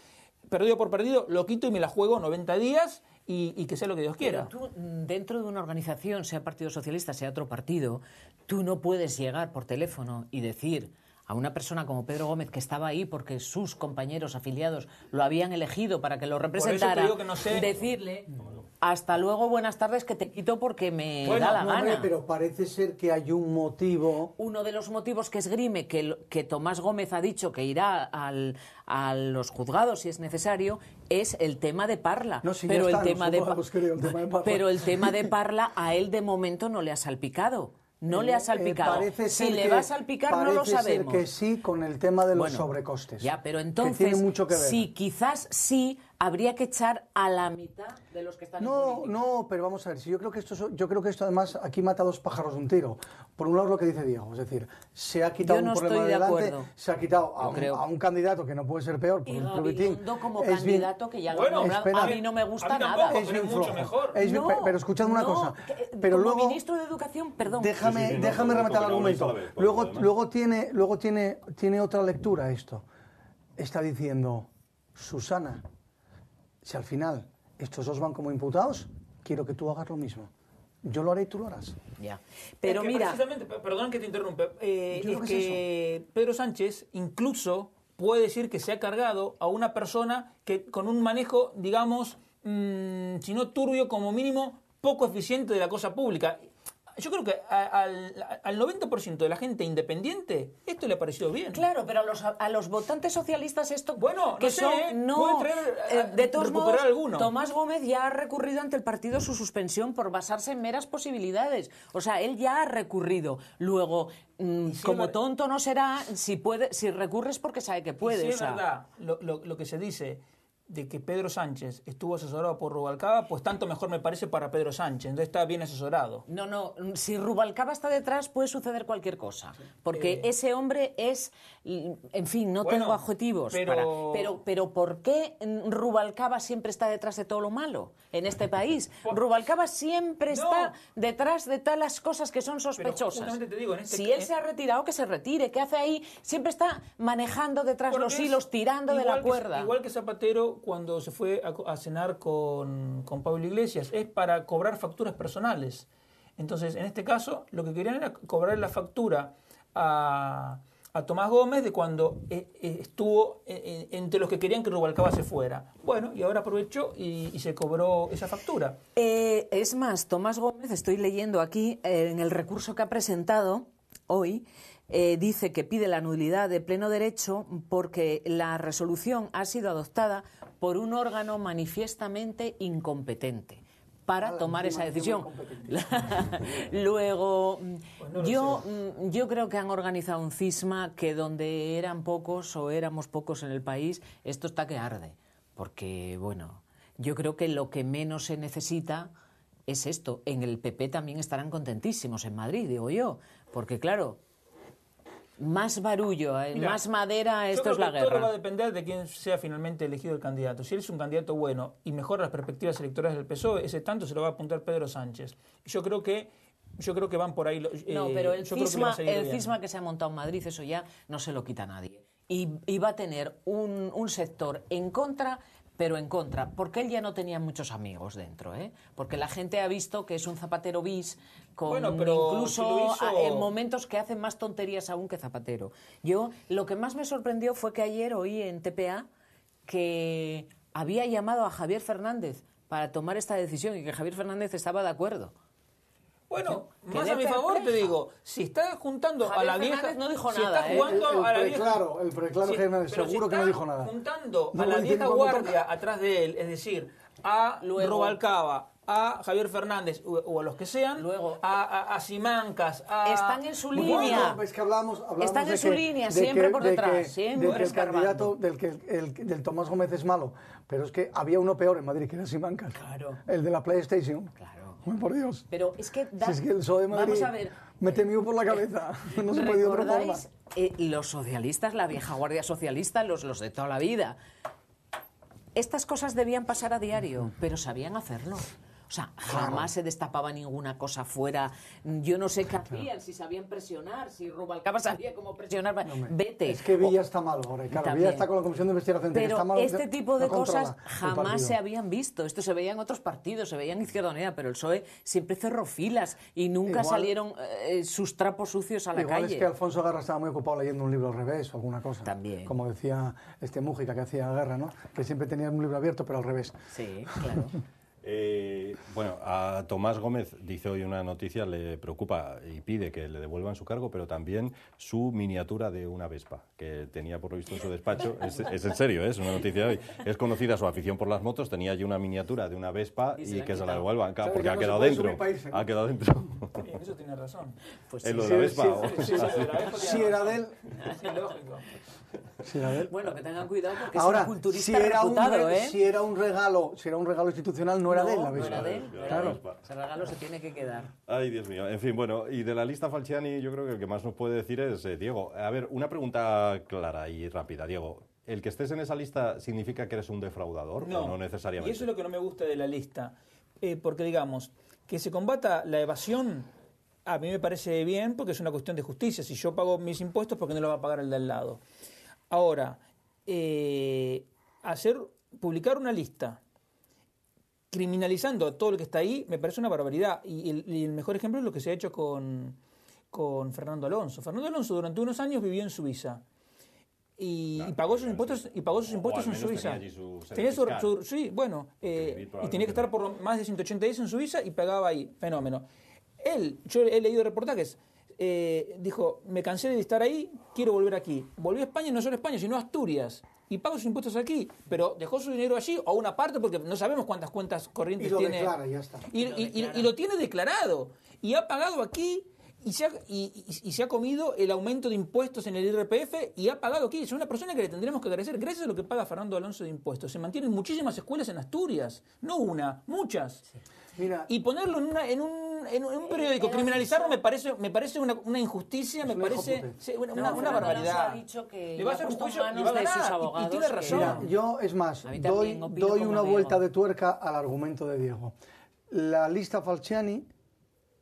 perdido por perdido, lo quito y me la juego 90 días y que sea lo que Dios quiera. Pero tú, dentro de una organización, sea Partido Socialista, sea otro partido, tú no puedes llegar por teléfono y decir a una persona como Pedro Gómez, que estaba ahí porque sus compañeros afiliados lo habían elegido para que lo representara, por eso te digo que no sé. Decirle, hasta luego, buenas tardes, que te quito porque me da la gana. Pero parece ser que hay un motivo. Uno de los motivos que esgrime que Tomás Gómez ha dicho que irá a los juzgados si es necesario es el tema de Parla. No, si pero, ya el tema de Parla. Pero el tema de Parla a él de momento no le ha salpicado. No le ha salpicado. Si le va a salpicar no lo sabemos. Parece ser que sí, con el tema de los sobrecostes. Ya, pero entonces, que tiene mucho que ver. Sí, quizás sí habría que echar a la mitad de los que están en política. No, pero vamos a ver. Si yo creo que esto además aquí mata a 2 pájaros de un tiro. Por un lado lo que dice Diego, es decir, se ha quitado un problema de delante, se ha quitado a un candidato que no puede ser peor por y un pluvitín. Como candidato que ya lo nombrado, a mí no me gusta nada. Es bien mucho flojo. mejor. Pero escuchadme una cosa. Pero como luego, ministro de Educación, perdón. Déjame rematar el argumento. Luego tiene otra lectura esto. Está diciendo, Susana, si al final estos 2 van como imputados, quiero que tú hagas lo mismo. Yo lo haré y tú lo harás. Ya. Pero mira, precisamente, perdón que te interrumpa, Pedro Sánchez incluso puede decir que se ha cargado a una persona que con un manejo, digamos, si no turbio, como mínimo poco eficiente de la cosa pública. Yo creo que al 90% de la gente independiente esto le ha parecido bien. Claro, pero a los votantes socialistas esto puede traer, de todos modos, alguno. Tomás Gómez ya ha recurrido ante el partido su suspensión por basarse en meras posibilidades. O sea, él ya ha recurrido. Luego, como tonto no será, si recurres porque sabe que puede. Si es verdad lo que se dice de que Pedro Sánchez estuvo asesorado por Rubalcaba, pues tanto mejor me parece para Pedro Sánchez. Entonces está bien asesorado. No, si Rubalcaba está detrás puede suceder cualquier cosa. Porque ese hombre es, en fin, tengo adjetivos. Pero ¿por qué Rubalcaba siempre está detrás de todo lo malo en este país? Rubalcaba siempre está detrás de todas las cosas que son sospechosas. Te digo, si él se ha retirado, que se retire. ¿Qué hace ahí? Siempre está manejando detrás los hilos, tirando de la cuerda. Igual que Zapatero cuando se fue a cenar con Pablo Iglesias, es para cobrar facturas personales. Entonces, en este caso, lo que querían era cobrar la factura a a Tomás Gómez de cuando estuvo entre los que querían que Rubalcaba se fuera. Bueno, y ahora aprovechó y se cobró esa factura. Es más, Tomás Gómez, estoy leyendo aquí, en el recurso que ha presentado hoy, dice que pide la nulidad de pleno derecho porque la resolución ha sido adoptada por un órgano manifiestamente incompetente para tomar esa decisión. Luego, Pues yo creo que han organizado un cisma que donde eran pocos o éramos pocos en el país, esto está que arde. Porque, bueno, yo creo que lo que menos se necesita es esto. En el PP también estarán contentísimos, en Madrid, digo yo. Porque, claro, más barullo, Mira, más madera, esto es yo la creo que todo va a guerra. depender de quién sea finalmente elegido el candidato. Si él es un candidato bueno y mejora las perspectivas electorales del PSOE, ese tanto se lo va a apuntar Pedro Sánchez. Yo creo que van por ahí. No, pero el yo creo que le va a salir bien. cisma que se ha montado en Madrid, eso ya no se lo quita nadie. Y va a tener un sector en contra, pero en contra, porque él ya no tenía muchos amigos dentro, ¿eh? Porque la gente ha visto que es un Zapatero bis, con Bueno, pero incluso si lo hizo... en momentos que hacen más tonterías aún que Zapatero. Yo, lo que más me sorprendió fue que ayer oí en TPA que había llamado a Javier Fernández para tomar esta decisión y que Javier Fernández estaba de acuerdo. Bueno, Quedé más a mi favor te perpleja. digo, si está juntando Javier a la vieja... Fernández no dijo si nada, está jugando a la vieja... El preclaro Sí, Fernández pero seguro si que no está dijo nada. juntando No a lo la dice vieja ni cuando guardia toca. atrás de él, es decir, a Luego- Rubalcaba, a Javier Fernández o a los que sean, Luego- a Simancas, a... Están en su Bueno, línea. Bueno, es que hablamos Están de en su que- línea, de siempre que- por de detrás, que- siempre de que el escarbando. candidato del Tomás Gómez es malo, pero es que había uno peor en Madrid, que era Simancas. Claro. El de la PlayStation. Claro. Ay, por Dios. Pero es que... Si es que el PSOE de Madrid Vamos a ver. me temió por la cabeza. No se podía de otra forma. ¿Recordáis los socialistas, la vieja guardia socialista, los de toda la vida? Estas cosas debían pasar a diario, pero sabían hacerlo. O sea, jamás se destapaba ninguna cosa fuera. Yo no sé qué hacían, si sabían presionar, si Rubalcaba sabía cómo presionar. Vete. Es que Villa está malo ahora. Claro, También. Villa está con la Comisión de Investigación. que Pero está malo, este tipo de no controla cosas el jamás partido. se habían visto. Esto se veía en otros partidos, se veía en Izquierda Unida, pero el PSOE siempre cerró filas y nunca Igual- salieron sus trapos sucios a la Igual calle. es que Alfonso Guerra estaba muy ocupado leyendo un libro al revés o alguna cosa. También. Como decía Mújica, que hacía Guerra, ¿no? Que siempre tenía un libro abierto, pero al revés. Sí, claro. Bueno, a Tomás Gómez, dice hoy una noticia, le preocupa y pide que le devuelvan su cargo, pero también su miniatura de una Vespa, que tenía por lo visto en su despacho. Es en serio, es una noticia hoy. Es conocida su afición por las motos, tenía allí una miniatura de una Vespa Y se y la que se la quitado. devuelvan, claro, Claro, porque ya ha no quedado se puede dentro. subir para irse, ¿no? Ha quedado dentro. Sí, en eso tiene razón. Pues En sí. lo de la Vespa. Sí, lo de la Vespa Si tiene era razón. de él, Sí, lógico. si era de él. Bueno, que tengan cuidado porque Ahora, es un culturista si era reputado, ¿eh? si era un regalo institucional, no era de él la No Vespa. era de él, no era Claro. de él. Ese regalo se tiene que quedar. Ay, Dios mío. En fin, bueno, y de la lista Falciani yo creo que el que más nos puede decir es Diego. A ver, una pregunta clara y rápida, Diego. ¿El que estés en esa lista significa que eres un defraudador o no necesariamente? Y eso es lo que no me gusta de la lista. Porque, digamos, que se combata la evasión, a mí me parece bien porque es una cuestión de justicia. Si yo pago mis impuestos, ¿por qué no lo va a pagar el de al lado? Ahora, publicar una lista criminalizando a todo lo que está ahí, me parece una barbaridad. Y el mejor ejemplo es lo que se ha hecho con Fernando Alonso. Fernando Alonso durante unos años vivió en Suiza. Y pagó sus impuestos al en menos Suiza. tenía allí su sede Tenía fiscal. sí, bueno, vivir y probablemente tenía que estar por más de 180 días en Suiza y pagaba ahí. Fenómeno. Yo he leído reportajes, dijo, me cansé de estar ahí, quiero volver aquí. Volvió a España, no solo a España, sino a Asturias. Y paga sus impuestos aquí, pero dejó su dinero allí, o una parte, porque no sabemos cuántas cuentas corrientes Y lo tiene. declara, ya está. Y lo tiene declarado. Y ha pagado aquí y se ha comido el aumento de impuestos en el IRPF y ha pagado aquí. Es una persona que le tendremos que agradecer. Gracias a lo que paga Fernando Alonso de impuestos. Se mantienen muchísimas escuelas en Asturias. No una, muchas. Sí. Mira, Y ponerlo en un periódico, criminalizarlo me parece una injusticia, me un parece hijo sí, una Fernando barbaridad. Alonso ha dicho que Le va a ya hacer ha un puesto juicio en y va a manos de ganar. sus abogados Y tiene que- razón. mira, yo, es más, A mí también, opino doy como una Diego. vuelta de tuerca al argumento de Diego. La lista Falciani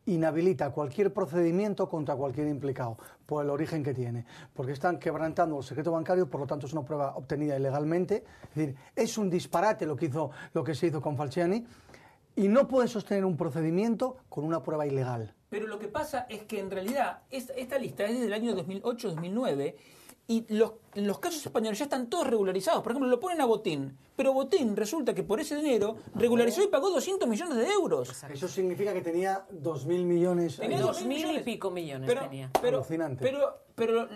inhabilita cualquier procedimiento contra cualquier implicado por el origen que tiene, porque están quebrantando el secreto bancario, por lo tanto es una prueba obtenida ilegalmente. Es decir, es un disparate lo que se hizo con Falciani. y no puede sostener un procedimiento con una prueba ilegal. Pero lo que pasa es que en realidad esta lista es desde el año 2008-2009 y los casos españoles ya están todos regularizados. Por ejemplo, lo ponen a Botín, pero Botín resulta que por ese dinero regularizó y pagó 200 millones de euros. Exacto. Eso significa que tenía 2.000 millones. Tenía 2.000 y pico millones tenía. Alucinante. Pero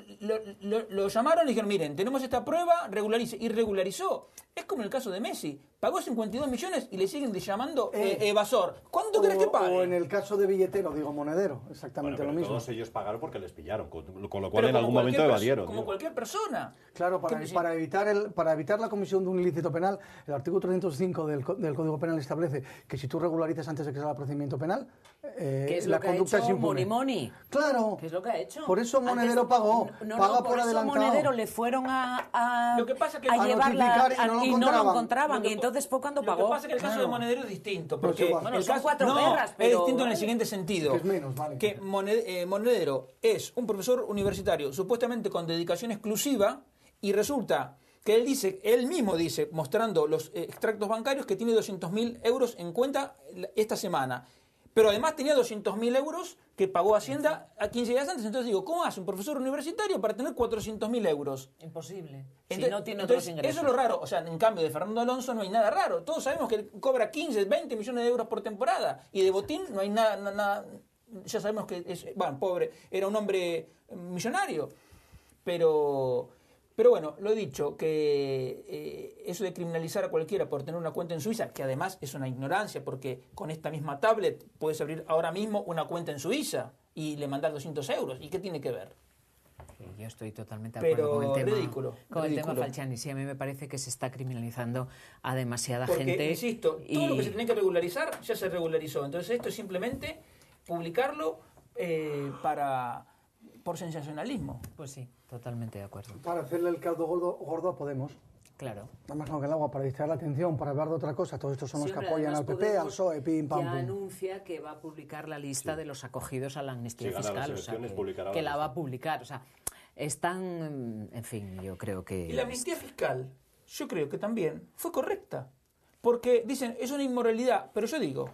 lo llamaron y dijeron, miren, tenemos esta prueba, regularice. Y regularizó. Es como el caso de Messi. Pagó 52 millones y le siguen llamando evasor. ¿Cuánto crees que pague? O en el caso de billetero, digo monedero, exactamente lo mismo. Todos ellos pagaron porque les pillaron, con lo cual en algún momento evadieron. Como cualquier persona. Claro, para evitar la comisión de un ilícito penal, el artículo 305 del Código Penal establece que si tú regularizas antes de que salga el procedimiento penal, ¿qué es la lo que conducta ha hecho es impune. Moni? Claro. ¿Qué es lo que ha hecho? Por eso Monedero pagó. Paga por adelantado. Monedero le fueron a Lo que pasa que a llevarla y no lo encontraban. Y entonces fue cuando pagó. Lo que pasa es que el caso de Monedero es distinto. Porque bueno, son cuatro perras, pero... Es distinto en el siguiente sentido. Que es menos, vale. Que Monedero es un profesor universitario supuestamente con dedicación exclusiva y resulta que él mismo dice, mostrando los extractos bancarios, que tiene 200.000 euros en cuenta esta semana. Pero además tenía 200.000 euros que pagó Hacienda a 15 días antes. Entonces digo, ¿cómo hace un profesor universitario para tener 400.000 euros? Imposible. Entonces, si no tiene otros ingresos. Eso es lo raro. O sea, en cambio de Fernando Alonso no hay nada raro. Todos sabemos que cobra 15, 20 millones de euros por temporada. Y de Botín no hay nada. Ya sabemos que es, bueno, pobre, era un hombre millonario. Pero bueno, lo he dicho, que eso de criminalizar a cualquiera por tener una cuenta en Suiza, que además es una ignorancia, porque con esta misma tablet puedes abrir ahora mismo una cuenta en Suiza y le mandar 200 euros. ¿Y qué tiene que ver? Sí, yo estoy totalmente de acuerdo con el tema. Ridículo. Con el tema Falciani, sí, a mí me parece que se está criminalizando a demasiada porque, gente. Insisto, todo lo que se tenía que regularizar ya se regularizó. Entonces esto es simplemente publicarlo por sensacionalismo. Pues sí, totalmente de acuerdo. Para hacerle el caldo gordo a Podemos. Claro. Nada más que el agua, para distraer la atención, para hablar de otra cosa. Todos estos son los Sí, que hombre, apoyan al además PP, al Podemos PSOE, pim, pam, ya pum. anuncia que va a publicar la lista de los acogidos a la amnistía Si gana fiscal. las O sea, elecciones, que la va a publicar. O sea, están, en fin, yo creo que... Y la amnistía fiscal, yo creo que también fue correcta. Porque dicen, es una inmoralidad. Pero yo digo,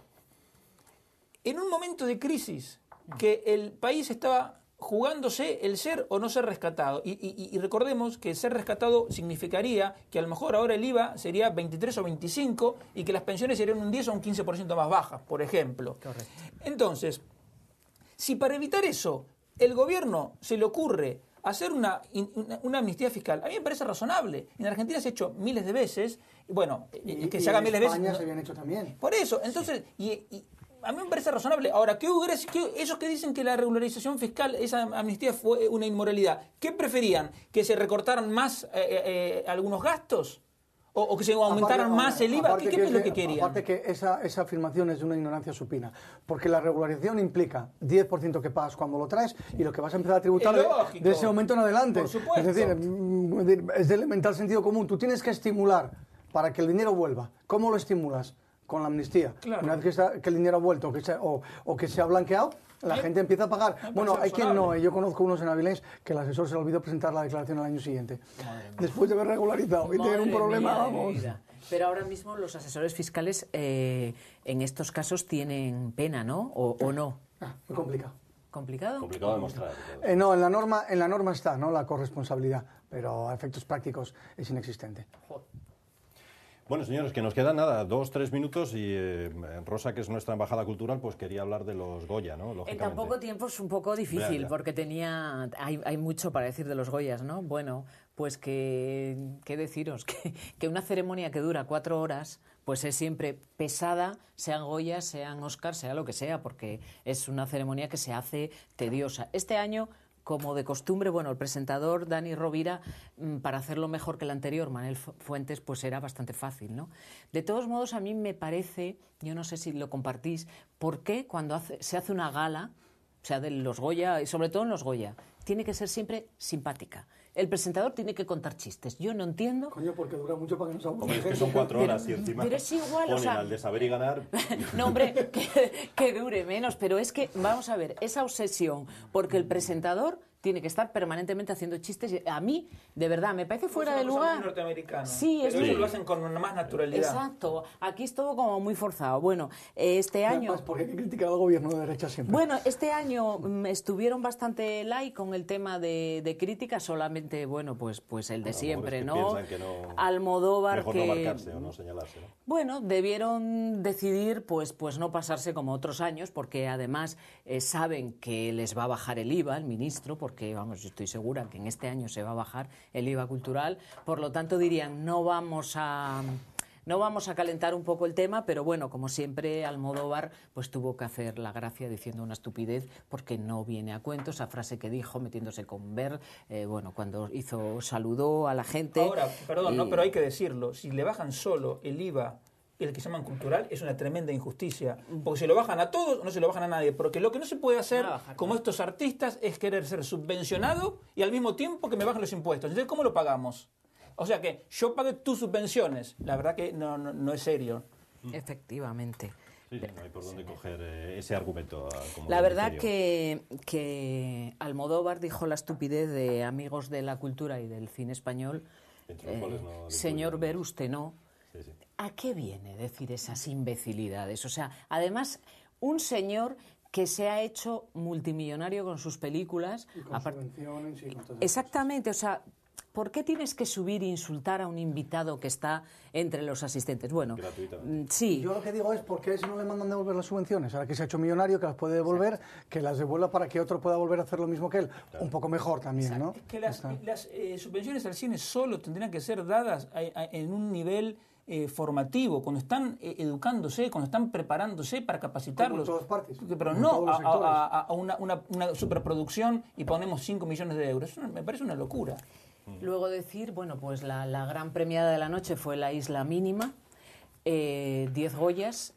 en un momento de crisis, que el país estaba jugándose el ser o no ser rescatado. Y recordemos que ser rescatado significaría que a lo mejor ahora el IVA sería 23 o 25 y que las pensiones serían un 10 o un 15% más bajas, por ejemplo. Correcto. Entonces, si para evitar eso el gobierno se le ocurre hacer una amnistía fiscal, a mí me parece razonable. En Argentina se ha hecho miles de veces, bueno, que se haga miles de veces. En España se habían hecho también. Por eso, entonces, y a mí me parece razonable. Ahora, esos que dicen que la regularización fiscal, esa amnistía fue una inmoralidad, ¿qué preferían? ¿Que se recortaran más algunos gastos? ¿O que se aumentaran más el IVA? ¿Qué es lo que querían? Aparte que esa afirmación es de una ignorancia supina. Porque la regularización implica 10% que pagas cuando lo traes y lo que vas a empezar a tributar de ese momento en adelante. Por supuesto. Es decir, es de elemental sentido común. Tú tienes que estimular para que el dinero vuelva. ¿Cómo lo estimulas? Con la amnistía. Claro. Una vez que el dinero ha vuelto o que se ha blanqueado, la gente empieza a pagar. Bueno, hay quien no. Yo conozco unos en Avilés que el asesor se le olvidó presentar la declaración el año siguiente. Después de haber regularizado y tener un problema, vamos. Pero ahora mismo los asesores fiscales en estos casos tienen pena, ¿no? ¿O no? Muy complicado. ¿Complicado? Complicado de demostrar. No, en la norma está, ¿no? La corresponsabilidad, pero a efectos prácticos es inexistente. Bueno, señores, que nos quedan nada, 2-3 minutos y Rosa, que es nuestra embajada cultural, pues quería hablar de los Goya, ¿no? En tan poco tiempo es un poco difícil, porque hay mucho para decir de los Goyas, ¿no? Bueno, pues qué deciros, que una ceremonia que dura 4 horas, pues es siempre pesada, sean Goyas, sean Oscars, sea lo que sea, porque es una ceremonia que se hace tediosa. Este año, como de costumbre, bueno, el presentador Dani Rovira, para hacerlo mejor que el anterior, Manel Fuentes, pues era bastante fácil, ¿no? De todos modos, a mí me parece, yo no sé si lo compartís, ¿por qué cuando se hace una gala, o sea, de los Goya, y sobre todo en los Goya, tiene que ser siempre simpática? El presentador tiene que contar chistes. Yo no entiendo... Coño, porque dura mucho para que nos Hombre, es que son 4 horas y encima pero es igual, ponen o sea, al de saber y ganar... No, hombre, que dure menos, pero es que, vamos a ver, esa obsesión, porque el presentador tiene que estar permanentemente haciendo chistes. A mí, de verdad, me parece fuera de lugar. Muy norteamericano. Sí, pero ellos lo hacen con más naturalidad. Exacto. Aquí es todo como muy forzado. Bueno, este año... Además, porque hay que criticar al gobierno de derecha siempre. Bueno, este año estuvieron bastante light con el tema de crítica, solamente, bueno, pues el de siempre, es que ¿no? piensan que no... Almodóvar, mejor que... no marcarse o no señalarse, ¿no? Bueno, debieron decidir pues no pasarse como otros años, porque además saben que les va a bajar el IVA, el ministro, porque vamos, yo estoy segura que en este año se va a bajar el IVA cultural, por lo tanto dirían, no vamos a calentar un poco el tema, pero bueno, como siempre, Almodóvar pues tuvo que hacer la gracia diciendo una estupidez porque no viene a cuento, esa frase que dijo metiéndose con Ver, cuando saludó a la gente. Ahora, perdón, no, pero hay que decirlo, si le bajan solo el IVA, el que se llama cultural, es una tremenda injusticia, porque se lo bajan a todos, no se lo bajan a nadie, porque lo que no se puede hacer, como estos artistas, es querer ser subvencionado y al mismo tiempo que me bajen los impuestos. Entonces, ¿cómo lo pagamos? O sea que yo pague tus subvenciones. La verdad que no es serio. Efectivamente. Sí, no hay por dónde coger ese argumento. La verdad que Almodóvar dijo la estupidez de Amigos de la Cultura y del Cine Español. Señor Ver, usted no. Sí, sí. ¿A qué viene decir esas imbecilidades? O sea, además, un señor que se ha hecho multimillonario con sus películas. Y con subvenciones y con todo eso. Exactamente, o sea... ¿Por qué tienes que subir e insultar a un invitado que está entre los asistentes? Bueno, sí. Yo lo que digo es, ¿por qué si no le mandan devolver las subvenciones? Ahora que se ha hecho millonario, que las puede devolver, que las devuelva para que otro pueda volver a hacer lo mismo que él. Claro. Un poco mejor también, ¿no? Es que las subvenciones al cine solo tendrían que ser dadas en un nivel formativo, cuando están educándose, cuando están preparándose para capacitarlos. Como en todas partes. Pero no a una superproducción y ponemos 5 millones de euros. Eso me parece una locura. Luego decir, bueno, pues la gran premiada de la noche fue La Isla Mínima, 10 Goyas.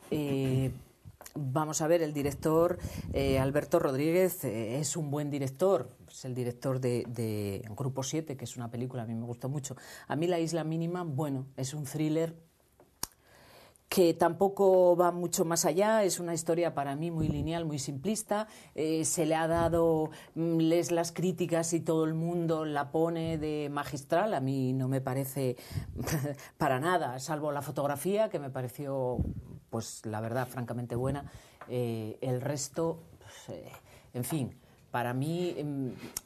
Vamos a ver, el director Alberto Rodríguez es un buen director, es el director de Grupo 7, que es una película, a mí me gustó mucho. A mí La Isla Mínima, bueno, es un thriller que tampoco va mucho más allá, es una historia para mí muy lineal, muy simplista, se le ha dado, lees las críticas y todo el mundo la pone de magistral, a mí no me parece para nada, salvo la fotografía, que me pareció, pues la verdad, francamente buena, el resto, pues, en fin... Para mí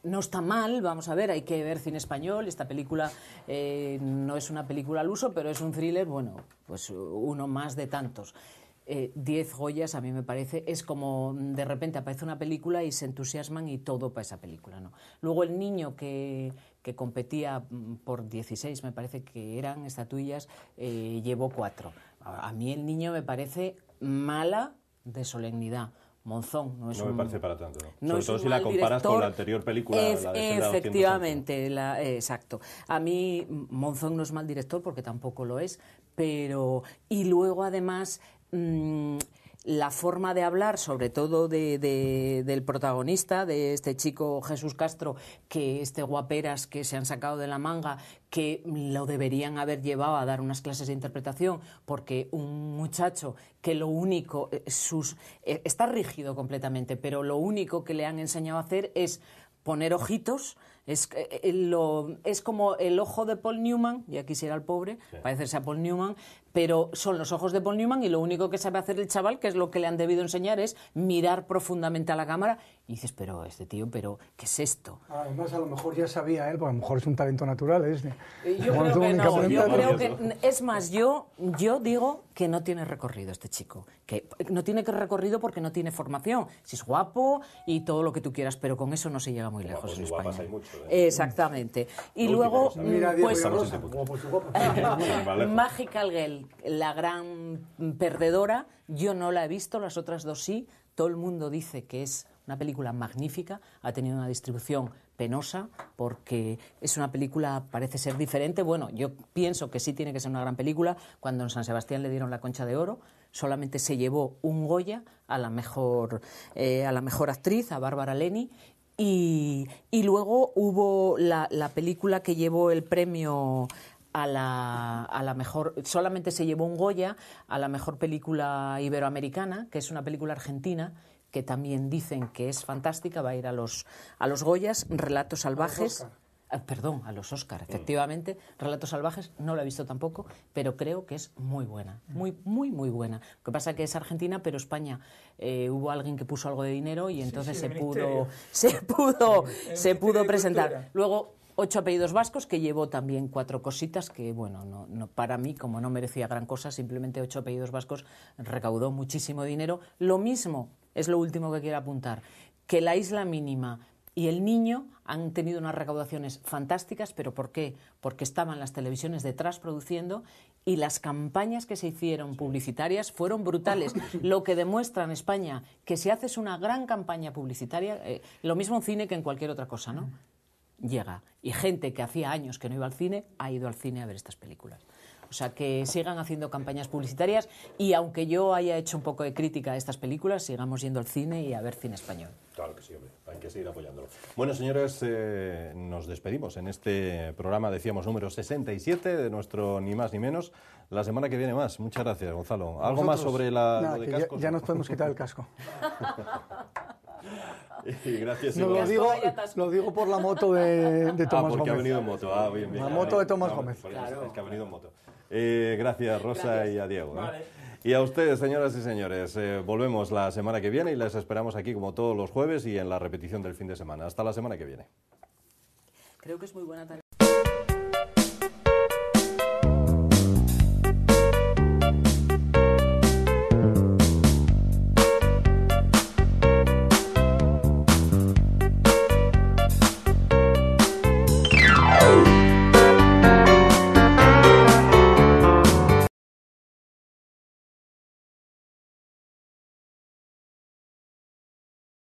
no está mal, vamos a ver, hay que ver cine español, esta película no es una película al uso, pero es un thriller, bueno, pues uno más de tantos. 10 Goyas, a mí me parece, es como de repente aparece una película y se entusiasman y todo para esa película, ¿no? Luego el niño que competía por 16, me parece que eran estatuillas, llevó 4. A mí el niño me parece mala de solemnidad. Monzón no es no me parece para tanto, ¿no? Sobre todo si la comparas con la anterior película, la de efectivamente, exacto. A mí Monzón no es mal director porque tampoco lo es, pero... Y luego además... la forma de hablar, sobre todo del protagonista, de este chico Jesús Castro, que guaperas que se han sacado de la manga, que lo deberían haber llevado a dar unas clases de interpretación, porque un muchacho que lo único, está rígido completamente, pero lo único que le han enseñado a hacer es poner ojitos. Es como el ojo de Paul Newman, ya quisiera el pobre, parecerse a Paul Newman, pero son los ojos de Paul Newman y lo único que sabe hacer el chaval, que es lo que le han debido enseñar, es mirar profundamente a la cámara y dices, pero este tío, ¿qué es esto? Además, a lo mejor ya sabía él, porque a lo mejor es un talento natural. Yo creo que no, yo creo que... Es más, yo digo que no tiene recorrido este chico, que no tiene recorrido porque no tiene formación. Si es guapo y todo lo que tú quieras, pero con eso no se llega muy lejos en España. Hay mucho, Exactamente. Y luego, pues, Magical Girl, la gran perdedora, yo no la he visto, las otras dos sí. Todo el mundo dice que es una película magnífica, ha tenido una distribución penosa porque es una película, parece ser diferente. Bueno, yo pienso que sí tiene que ser una gran película. Cuando en San Sebastián le dieron la Concha de Oro, solamente se llevó un Goya a la mejor actriz, a Bárbara Leni. Y luego hubo la película que llevó el premio a la mejor, solamente se llevó un Goya a la mejor película iberoamericana, que es una película argentina que también dicen que es fantástica, va a ir a los Goyas, Relatos Salvajes. Perdón, a los Oscar, efectivamente. Relatos Salvajes no la he visto tampoco, pero creo que es muy buena, muy buena. Lo que pasa es que es Argentina, pero España hubo alguien que puso algo de dinero y entonces se pudo presentar. Luego 8 apellidos vascos, que llevó también 4 cositas que, bueno, no para mí, como no merecía gran cosa, simplemente 8 apellidos vascos recaudó muchísimo dinero. Lo mismo, es lo último que quiero apuntar, que La Isla Mínima y El Niño han tenido unas recaudaciones fantásticas, pero ¿por qué? Porque estaban las televisiones detrás produciendo y las campañas que se hicieron publicitarias fueron brutales, lo que demuestra en España que si haces una gran campaña publicitaria, lo mismo en cine que en cualquier otra cosa, ¿no? Llega. Y gente que hacía años que no iba al cine, ha ido al cine a ver estas películas. O sea, que sigan haciendo campañas publicitarias y aunque yo haya hecho un poco de crítica a estas películas, sigamos yendo al cine y a ver cine español. Claro que sí, hombre. Hay que seguir apoyándolo. Bueno, señores, nos despedimos en este programa, decíamos, número 67 de nuestro Ni Más Ni Menos. La semana que viene más. Muchas gracias, Gonzalo. ¿Algo más sobre lo de cascos? Ya nos podemos quitar el casco. Y gracias. No, lo digo por la moto de Tomás Gómez. Porque ha venido en moto. Bien. La moto de Tomás Gómez. Claro. Es que ha venido en moto. Gracias, Rosa, y a Diego. Vale. Y a ustedes, señoras y señores, volvemos la semana que viene y les esperamos aquí como todos los jueves y en la repetición del fin de semana. Hasta la semana que viene. Creo que es muy buena también.